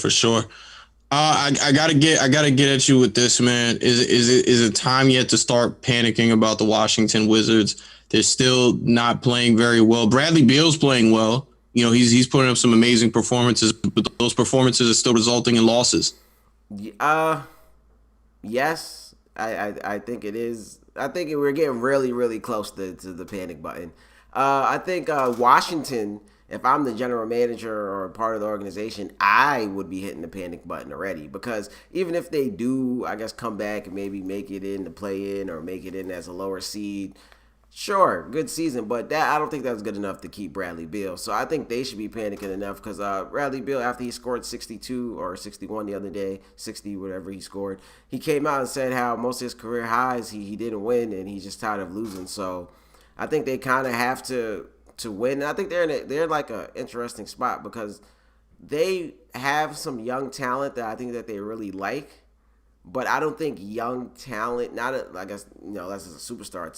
A: I gotta get at you with this, man. Is it time yet to start panicking about the Washington Wizards? They're still not playing very well. Bradley Beal's playing well. He's putting up some amazing performances, but those performances are still resulting in losses.
B: Yes, I think it is. I think we're getting really, really close to the panic button. I think Washington, if I'm the general manager or part of the organization, I would be hitting the panic button already, because even if they do, I guess, come back and maybe make it in to play in or make it in as a lower seed, sure, good season, but I don't think that's good enough to keep Bradley Beal. So I think they should be panicking enough, because Bradley Beal, after he scored 62 or 61 the other day, 60, whatever he scored, he came out and said how most of his career highs he didn't win, and he's just tired of losing. So I think they kind of have to win. And I think they're in like an interesting spot, because they have some young talent that I think that they really like. But I don't think young talent, not a, I guess, that's a superstar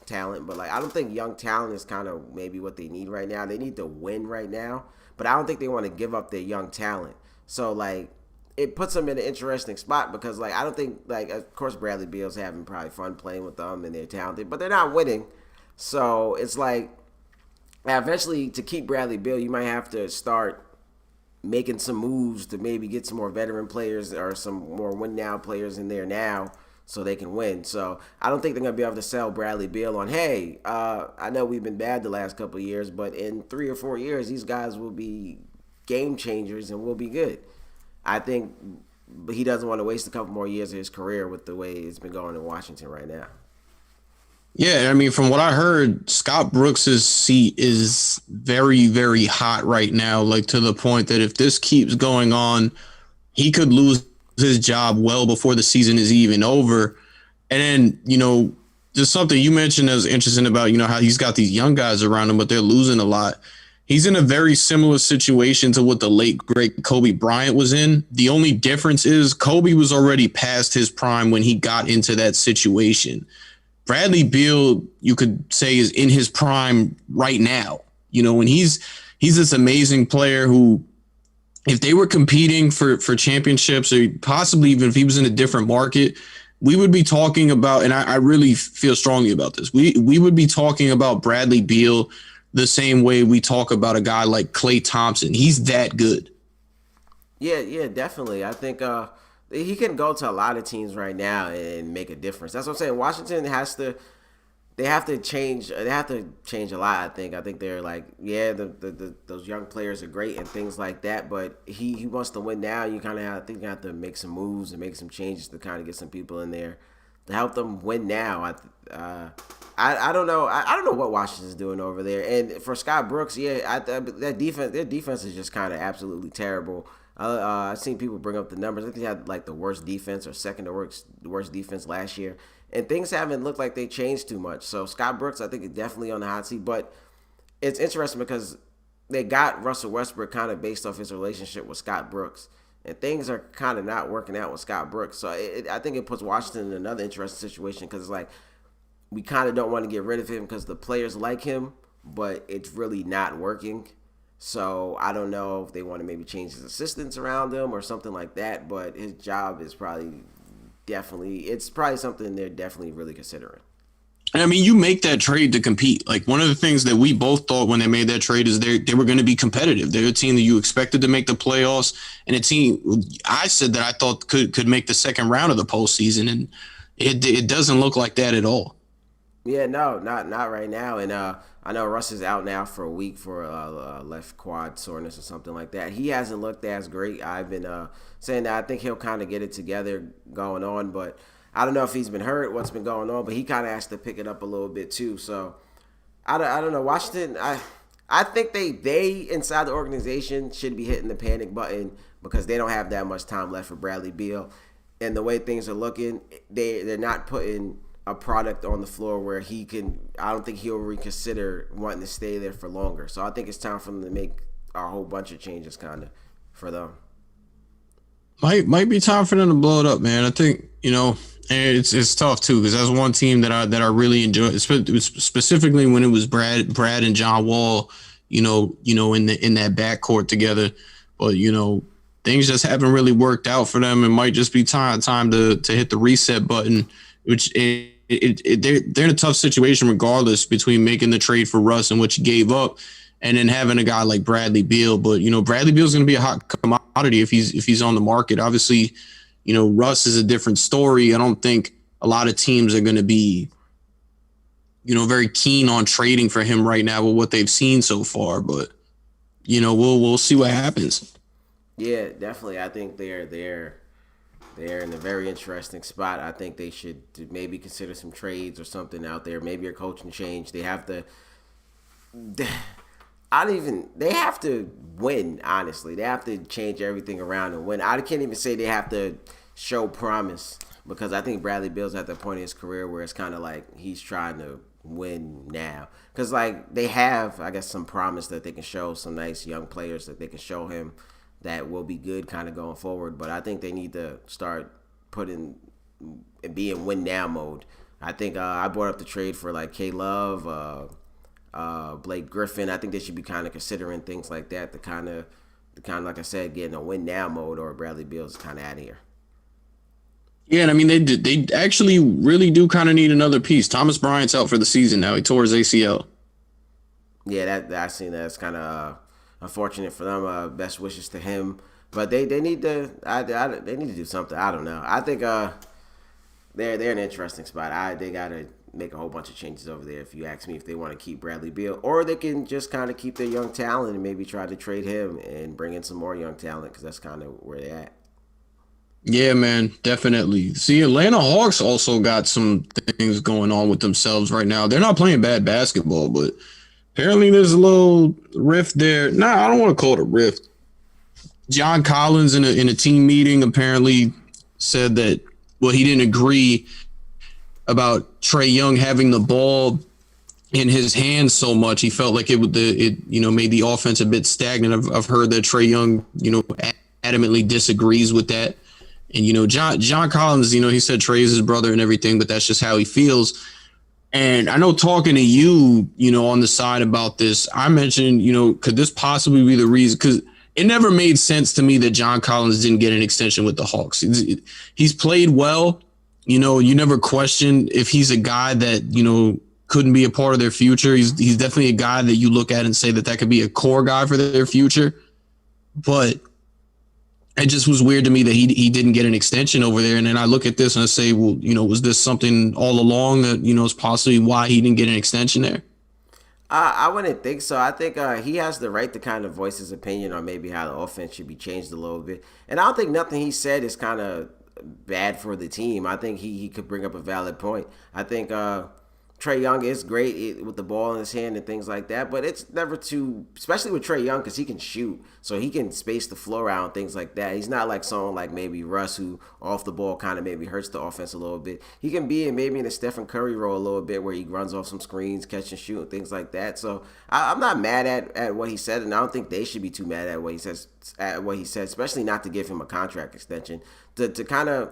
B: talent, but like I don't think young talent is kind of maybe what they need right now. They need to win right now, but I don't think they want to give up their young talent. So like it puts them in an interesting spot because like I don't think like of course Bradley Beal's having probably fun playing with them and they're talented, but they're not winning. So it's like eventually to keep Bradley Beal, you might have to start making some moves to maybe get some more veteran players or some more win now players in there now so they can win. So I don't think they're gonna be able to sell Bradley Beal on, hey, I know we've been bad the last couple of years, but in 3 or 4 years these guys will be game changers and will be good. I think he doesn't want to waste a couple more years of his career with the way it's been going in Washington right now.
A: Yeah, I mean, from what I heard, Scott Brooks's seat is very, very hot right now. Like to the point that if this keeps going on, he could lose his job well before the season is even over. And then, just something you mentioned that was interesting about, how he's got these young guys around him, but they're losing a lot. He's in a very similar situation to what the late great Kobe Bryant was in. The only difference is Kobe was already past his prime when he got into that situation. Bradley Beal, you could say, is in his prime right now. When he's this amazing player who, if they were competing for championships or possibly even if he was in a different market, we would be talking about, and I really feel strongly about this, we would be talking about Bradley Beal the same way we talk about a guy like Klay Thompson. He's that good.
B: Yeah, definitely. I think he can go to a lot of teams right now and make a difference. That's what I'm saying. Washington has to. They have to change. They have to change a lot. I think. I think they're like, yeah, those young players are great and things like that. But he wants to win now. You kind of I think you have to make some moves and make some changes to kind of get some people in there to help them win now. I don't know. I don't know what Washington's doing over there. And for Scott Brooks, yeah, that defense, their defense is just kind of absolutely terrible. I've seen people bring up the numbers. I think they had like the worst defense or second to worst defense last year, and things haven't looked like they changed too much. So Scott Brooks, I think, is definitely on the hot seat. But it's interesting because they got Russell Westbrook kind of based off his relationship with Scott Brooks, and things are kind of not working out with Scott Brooks. So I think it puts Washington in another interesting situation because it's like we kind of don't want to get rid of him because the players like him, but it's really not working. So I don't know if they want to maybe change his assistants around him or something like that. But his job is it's probably something they're definitely really considering.
A: And I mean, you make that trade to compete. Like one of the things that we both thought when they made that trade is they were going to be competitive. They're a team that you expected to make the playoffs, and a team I said that I thought could make the second round of the postseason, and it doesn't look like that at all.
B: Yeah, no, not right now. And I know Russ is out now for a week for left quad soreness or something like that. He hasn't looked as great. I've been saying that I think he'll kind of get it together going on, but I don't know if he's been hurt, what's been going on, but he kind of has to pick it up a little bit too. So I don't know. Washington, I think they inside the organization should be hitting the panic button because they don't have that much time left for Bradley Beal, and the way things are looking, they're not putting a product on the floor where he can. I don't think he'll reconsider wanting to stay there for longer. So I think it's time for them to make a whole bunch of changes, kind of, for them.
A: Might be time for them to blow it up, man. I think and it's tough too because that's one team that I really enjoy, specifically when it was Brad and John Wall, in that backcourt together. But things just haven't really worked out for them. It might just be time to hit the reset button, which they're in a tough situation regardless between making the trade for Russ and what you gave up and then having a guy like Bradley Beal. But, Bradley Beal's going to be a hot commodity if he's on the market. Obviously, Russ is a different story. I don't think a lot of teams are going to be, very keen on trading for him right now with what they've seen so far. But, we'll see what happens.
B: Yeah, definitely. I think they're in a very interesting spot. I think they should maybe consider some trades or something out there. Maybe a coaching change. They have to. They have to win, honestly. They have to change everything around and win. I can't even say they have to show promise because I think Bradley Beal's at the point in his career where it's kind of like he's trying to win now. Because, like, they have, I guess, some promise that they can show, some nice young players that they can show him. that will be good kind of going forward. But I think they need to start putting be in win now mode. I think I brought up the trade for like K Love, Blake Griffin. I think they should be kind of considering things like that to kind of like I said, get in a win now mode, or Bradley Beal's kind of out of here.
A: Yeah, and I mean they actually really do kind of need another piece. Thomas Bryant's out for the season now. He tore his ACL.
B: Yeah, that I seen that's kind of unfortunate for them. Best wishes to him, but they need to they need to do something. I don't know. I think they're an interesting spot. They gotta make a whole bunch of changes over there. If you ask me, if they want to keep Bradley Beal, or they can just kind of keep their young talent and maybe try to trade him and bring in some more young talent, because that's kind of where they're at.
A: Yeah, man, definitely. See, Atlanta Hawks also got some things going on with themselves right now. They're not playing bad basketball, but apparently there's a little rift there. Nah, I don't want to call it a rift. John Collins in a team meeting apparently said that, well, he didn't agree about Trae Young having the ball in his hands so much. He felt like it made the offense a bit stagnant. I've heard that Trae Young adamantly disagrees with that. And John Collins, he said Trae is his brother and everything, but that's just how he feels. And I know, talking to you, on the side about this, I mentioned, could this possibly be the reason? Because it never made sense to me that John Collins didn't get an extension with the Hawks. He's played well. You never question if he's a guy that, couldn't be a part of their future. He's definitely a guy that you look at and say that could be a core guy for their future. But it just was weird to me that he didn't get an extension over there. And then I look at this and I say, well, was this something all along that, is possibly why he didn't get an extension there?
B: I wouldn't think so. I think he has the right to kind of voice his opinion on maybe how the offense should be changed a little bit. And I don't think nothing he said is kind of bad for the team. I think he could bring up a valid point. I think Trae Young is great with the ball in his hand and things like that, but it's never too, especially with Trae Young, because he can shoot, so he can space the floor out and things like that. He's not like someone like maybe Russ, who off the ball kind of maybe hurts the offense a little bit. He can be maybe in a Stephen Curry role a little bit, where he runs off some screens, catch and shoot, and things like that. So I'm not mad at what he said, and I don't think they should be too mad at what he says, especially not to give him a contract extension, to kind of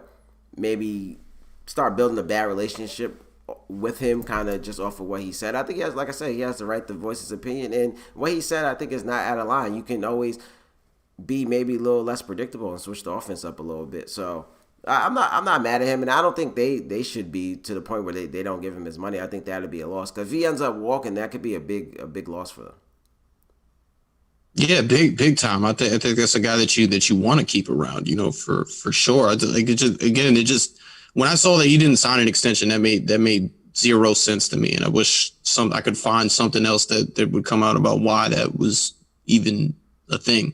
B: maybe start building a bad relationship with him, kind of just off of what he said. I think he has, like I said, he has the right to voice his opinion, and what he said, I think, is not out of line. You can always be maybe a little less predictable and switch the offense up a little bit. So I'm not mad at him, and I don't think they should be to the point where they don't give him his money. I think that'd be a loss, because if he ends up walking, that could be a big loss for them.
A: Yeah, big time. I think that's a guy that you want to keep around, for sure. It just when I saw that he didn't sign an extension, that made zero sense to me, and I wish I could find something else that would come out about why that was even a thing.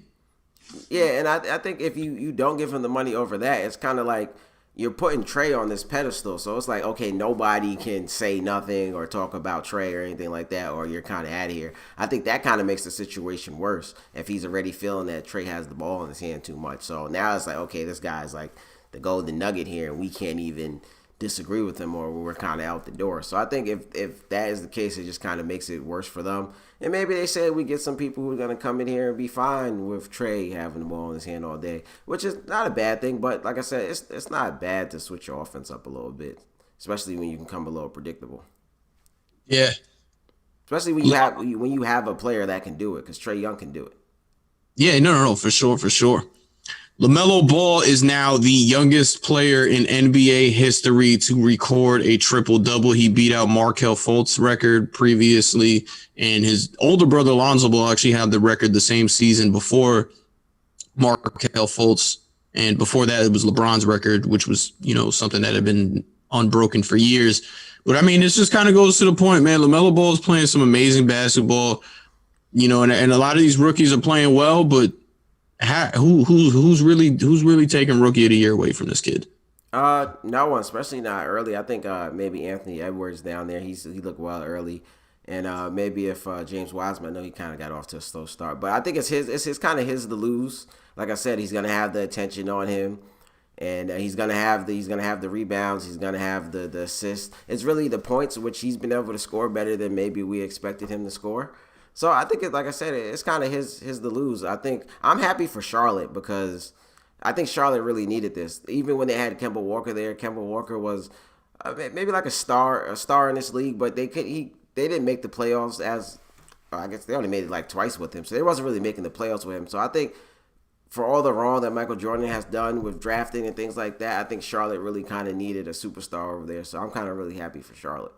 B: Yeah, and I think if you don't give him the money over that, it's kind of like you're putting Trae on this pedestal. So it's like, okay, nobody can say nothing or talk about Trae or anything like that, or you're kind of out of here. I think that kind of makes the situation worse if he's already feeling that Trae has the ball in his hand too much. So now it's like, okay, this guy's like the golden nugget here, and we can't even disagree with him, or we're kind of out the door. So I think if that is the case, it just kind of makes it worse for them. And maybe they say we get some people who are going to come in here and be fine with Trae having the ball in his hand all day, which is not a bad thing. But like I said, it's not bad to switch your offense up a little bit, especially when you can come a little predictable.
A: Yeah.
B: Especially when you have a player that can do it, because Trae Young can do it.
A: Yeah, no, for sure. LaMelo Ball is now the youngest player in NBA history to record a triple-double. He beat out Markelle Fultz's record previously, and his older brother Lonzo Ball actually had the record the same season before Markelle Fultz, and before that it was LeBron's record, which was, something that had been unbroken for years. But I mean, this just kind of goes to the point, man. LaMelo Ball is playing some amazing basketball, and a lot of these rookies are playing well, but who's really taking Rookie of the Year away from this kid?
B: No one, especially not early. I think maybe Anthony Edwards down there. He looked well early, and maybe if James Wiseman, I know he kind of got off to a slow start, but I think it's his kind of his to lose. Like I said, he's gonna have the attention on him, and he's gonna have the rebounds. He's gonna have the assists. It's really the points, which he's been able to score better than maybe we expected him to score. So I think, like I said, it's kind of his to lose. I think I'm happy for Charlotte because I think Charlotte really needed this. Even when they had Kemba Walker there, Kemba Walker was maybe like a star in this league, but they didn't make the playoffs as I guess they only made it like twice with him, so they wasn't really making the playoffs with him. So I think for all the wrong that Michael Jordan has done with drafting and things like that, I think Charlotte really kind of needed a superstar over there. So I'm kind of really happy for Charlotte.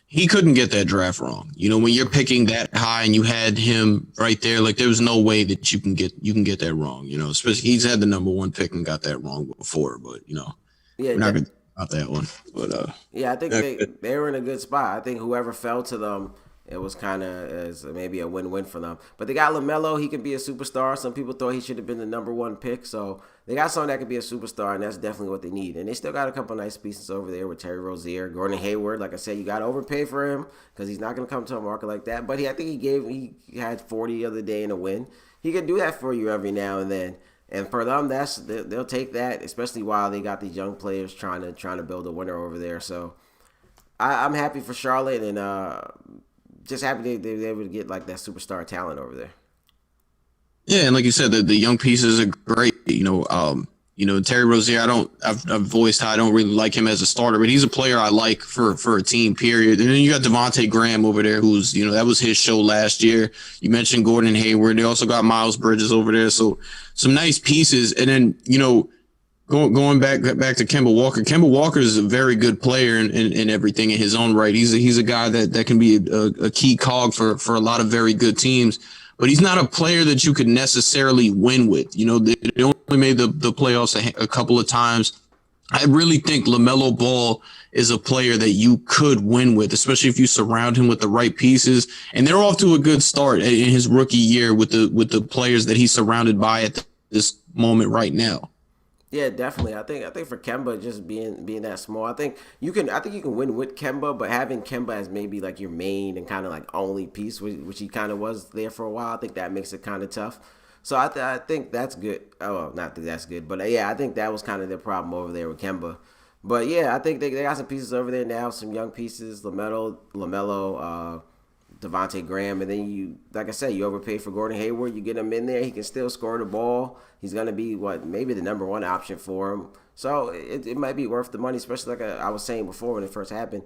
A: He couldn't get that draft wrong. You know, when you're picking that high and you had him right there, like there was no way that you can get that wrong. You know, especially he's had the number one pick and got that wrong before. But you know,
B: Yeah,
A: we're not gonna talk about that one. But
B: yeah, I think they were in a good spot. I think whoever fell to them, it was kind of as maybe a win-win for them. But they got LaMelo. He can be a superstar. Some people thought he should have been the number one pick. So they got someone that could be a superstar, and that's definitely what they need. And they still got a couple nice pieces over there with Terry Rozier, Gordon Hayward. Like I said, you got to overpay for him because he's not going to come to a market like that. But I think he had 40 the other day in a win. He can do that for you every now and then. And for them, they'll take that, especially while they got these young players trying to build a winner over there. So I'm happy for Charlotte and just happy they were able to get like that superstar talent over there.
A: yeah, and like you said, the young pieces are great. Terry Rozier. I've voiced how I don't really like him as a starter, but he's a player I like for a team. Period. And then you got Devontae Graham over there, who's that was his show last year. You mentioned Gordon Hayward. They also got Miles Bridges over there, so some nice pieces. And then going back to Kemba Walker. Kemba Walker is a very good player and everything in his own right. He's a guy that can be a key cog for a lot of very good teams. But he's not a player that you could necessarily win with. They only made the playoffs a couple of times. I really think LaMelo Ball is a player that you could win with, especially if you surround him with the right pieces. And they're off to a good start in his rookie year with the players that he's surrounded by at this moment right now.
B: Yeah, definitely. I think for Kemba just being that small, I think you can win with Kemba, but having Kemba as maybe like your main and kind of like only piece, which he kind of was there for a while, I think that makes it kind of tough. So I think that's good. Oh, not that that's good, but yeah, I think that was kind of their problem over there with Kemba. But yeah, I think they got some pieces over there now, some young pieces, LaMelo, Devontae Graham, and then like I said, you overpay for Gordon Hayward. You get him in there, he can still score the ball. He's gonna be maybe the number one option for him. So it might be worth the money, especially like I was saying before when it first happened.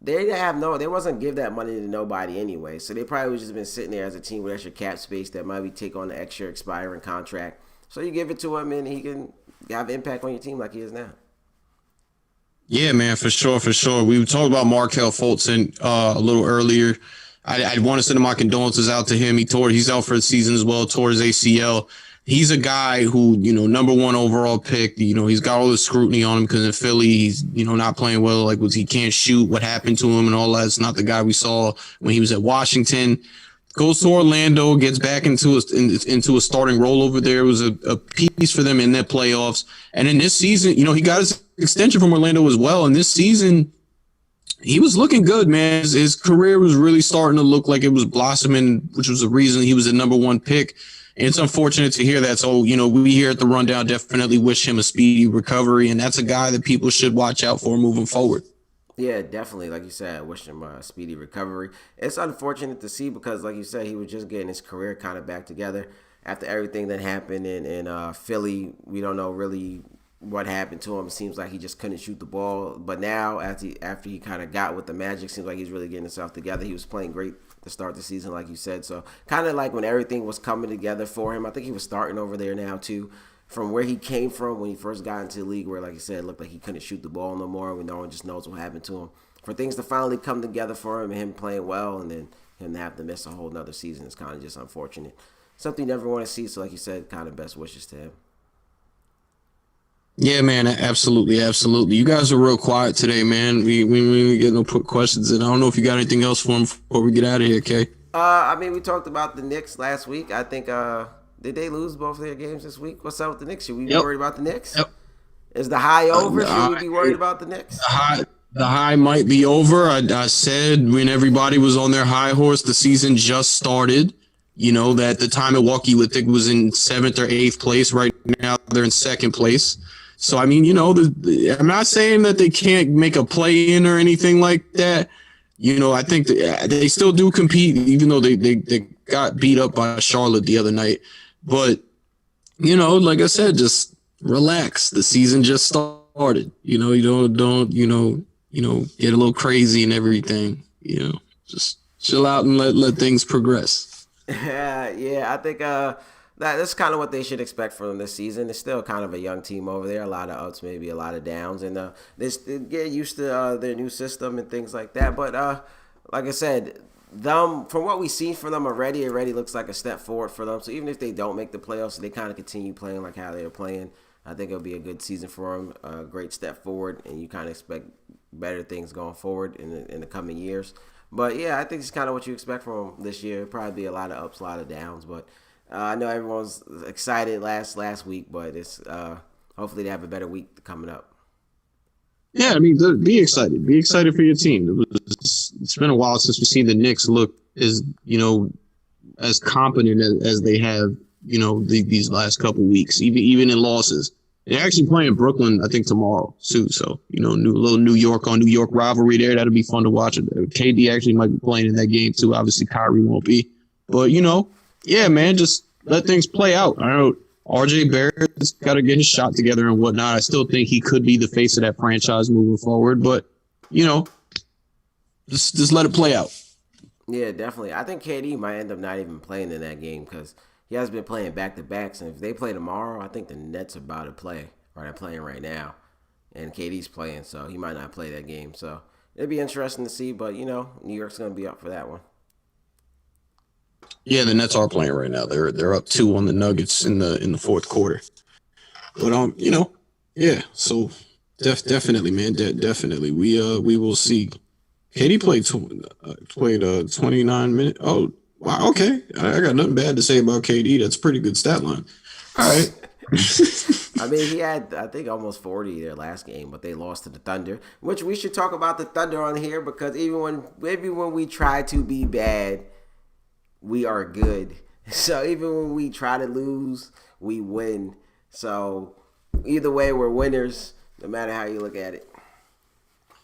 B: They wasn't give that money to nobody anyway. So they probably would just been sitting there as a team with extra cap space that might be take on the extra expiring contract. So you give it to him and he can have impact on your team like he is now.
A: Yeah, man, for sure, for sure. We talked about Markelle Fultz a little earlier. I want to send my condolences out to him. He's out for the season as well, tore his ACL. He's a guy who, number one overall pick, he's got all the scrutiny on him because in Philly, he's, not playing well. Like, he can't shoot, what happened to him and all that. It's not the guy we saw when he was at Washington. Goes to Orlando, gets back into a starting role over there. It was a piece for them in their playoffs. And in this season, he got his extension from Orlando as well. And this season, he was looking good, man. His career was really starting to look like it was blossoming, which was the reason he was the number one pick. And it's unfortunate to hear that. So, we here at the Rundown definitely wish him a speedy recovery. And that's a guy that people should watch out for moving forward.
B: Yeah, definitely. Like you said, I wish him a speedy recovery. It's unfortunate to see because, like you said, he was just getting his career kind of back together after everything that happened in Philly. We don't know really what happened to him. It seems like he just couldn't shoot the ball. But now, after he kind of got with the Magic, seems like he's really getting himself together. He was playing great to start the season, like you said. So kind of like when everything was coming together for him. I think he was starting over there now too. From where he came from when he first got into the league, where, like you said, it looked like he couldn't shoot the ball no more. No one just knows what happened to him. For things to finally come together for him and him playing well and then him to have to miss a whole nother season is kind of just unfortunate. Something you never want to see. So, like you said, kind of best wishes to him.
A: Yeah, man, absolutely, absolutely. You guys are real quiet today, man. We didn't get no questions, and I don't know if you got anything else for him before we get out of here, Kay.
B: We talked about the Knicks last week. I think did they lose both of their games this week? What's up with the Knicks? Should we be worried about the Knicks?
A: Yep.
B: Is the high over? Should we be worried about the Knicks?
A: The high might be over. I said when everybody was on their high horse, the season just started. That the time Milwaukee would think was in 7th or 8th place. Right now, they're in 2nd place. So, I'm not saying that they can't make a play in or anything like that. I think they still do compete, even though they got beat up by Charlotte the other night. But, like I said, just relax. The season just started. You don't get a little crazy and everything. Just chill out and let things progress.
B: Yeah, I think that's kind of what they should expect from them this season. It's still kind of a young team over there, a lot of ups, maybe a lot of downs, and they get used to their new system and things like that. But like I said, from what we've seen from them already, it already looks like a step forward for them. So even if they don't make the playoffs, they kind of continue playing like how they're playing. I think it'll be a good season for them, a great step forward, and you kind of expect better things going forward in the coming years. But yeah, I think it's kind of what you expect from them this year. It'll probably be a lot of ups, a lot of downs. But I know everyone's excited last week, but it's hopefully they have a better week coming up.
A: Yeah, I mean, be excited. Be excited for your team. It's been a while since we've seen the Knicks look as competent as they have, these last couple weeks, even in losses. They're actually playing Brooklyn, I think, tomorrow, too. So, little New York rivalry there. That'll be fun to watch. KD actually might be playing in that game, too. Obviously, Kyrie won't be. But, yeah, man, just let things play out. I know RJ Barrett's got to get his shot together and whatnot. I still think he could be the face of that franchise moving forward. But, just let it play out.
B: Yeah, definitely. I think KD might end up not even playing in that game because he has been playing back-to-backs. And if they play tomorrow, I think the Nets are about to play, or they're playing right now. And KD's playing, so he might not play that game. So it'd be interesting to see. But, New York's going to be up for that one.
A: Yeah, the Nets are playing right now. They're up 2 on the Nuggets in the fourth quarter. But yeah. So definitely, man, definitely. We will see. KD played 29 minutes. Oh, wow. Okay, I got nothing bad to say about KD. That's a pretty good stat line. All right.
B: I mean, he had, I think, almost 40 their last game, but they lost to the Thunder, which we should talk about the Thunder on here because maybe when we try to be bad, we are good. So even when we try to lose, we win. So either way, we're winners, no matter how you look at it.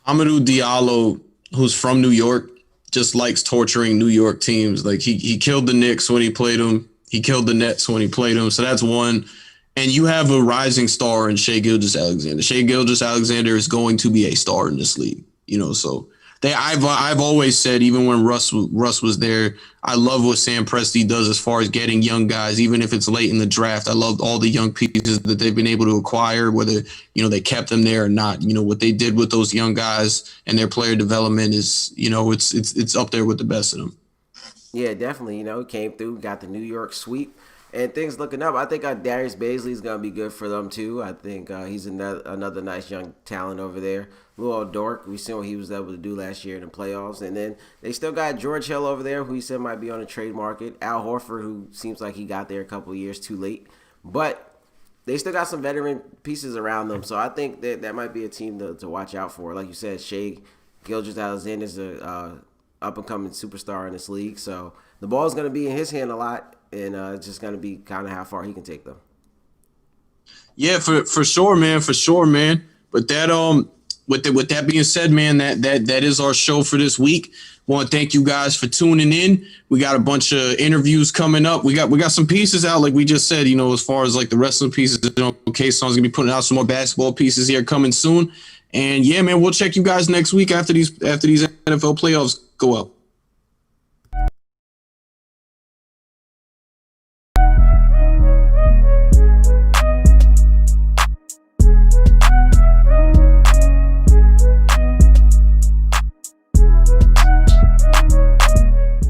A: Amadou Diallo, who's from New York, just likes torturing New York teams. Like he killed the Knicks when he played them. He killed the Nets when he played them. So that's one. And you have a rising star in Shai Gilgeous-Alexander. Shai Gilgeous-Alexander is going to be a star in this league. So I've always said, even when Russ was there, I love what Sam Presti does as far as getting young guys, even if it's late in the draft. I love all the young pieces that they've been able to acquire, whether they kept them there or not. What they did with those young guys and their player development is it's up there with the best of them.
B: Yeah, definitely. He came through, got the New York sweep. And things looking up. I think Darius Bazley is going to be good for them, too. I think he's another nice young talent over there. Little dork. We saw what he was able to do last year in the playoffs. And then they still got George Hill over there, who he said might be on the trade market. Al Horford, who seems like he got there a couple of years too late. But they still got some veteran pieces around them. So I think that might be a team to watch out for. Like you said, Shai Gilgeous-Alexander is a up-and-coming superstar in this league. So the ball's going to be in his hand a lot. And it's just going to be kind of how far he can take them.
A: Yeah, for sure, man. But that with that being said, man, that is our show for this week. Want to thank you guys for tuning in. We got a bunch of interviews coming up. We got some pieces out, like we just said. As far as like the wrestling pieces, Kayson's gonna be putting out some more basketball pieces here coming soon. And yeah, man, we'll check you guys next week after these NFL playoffs go up.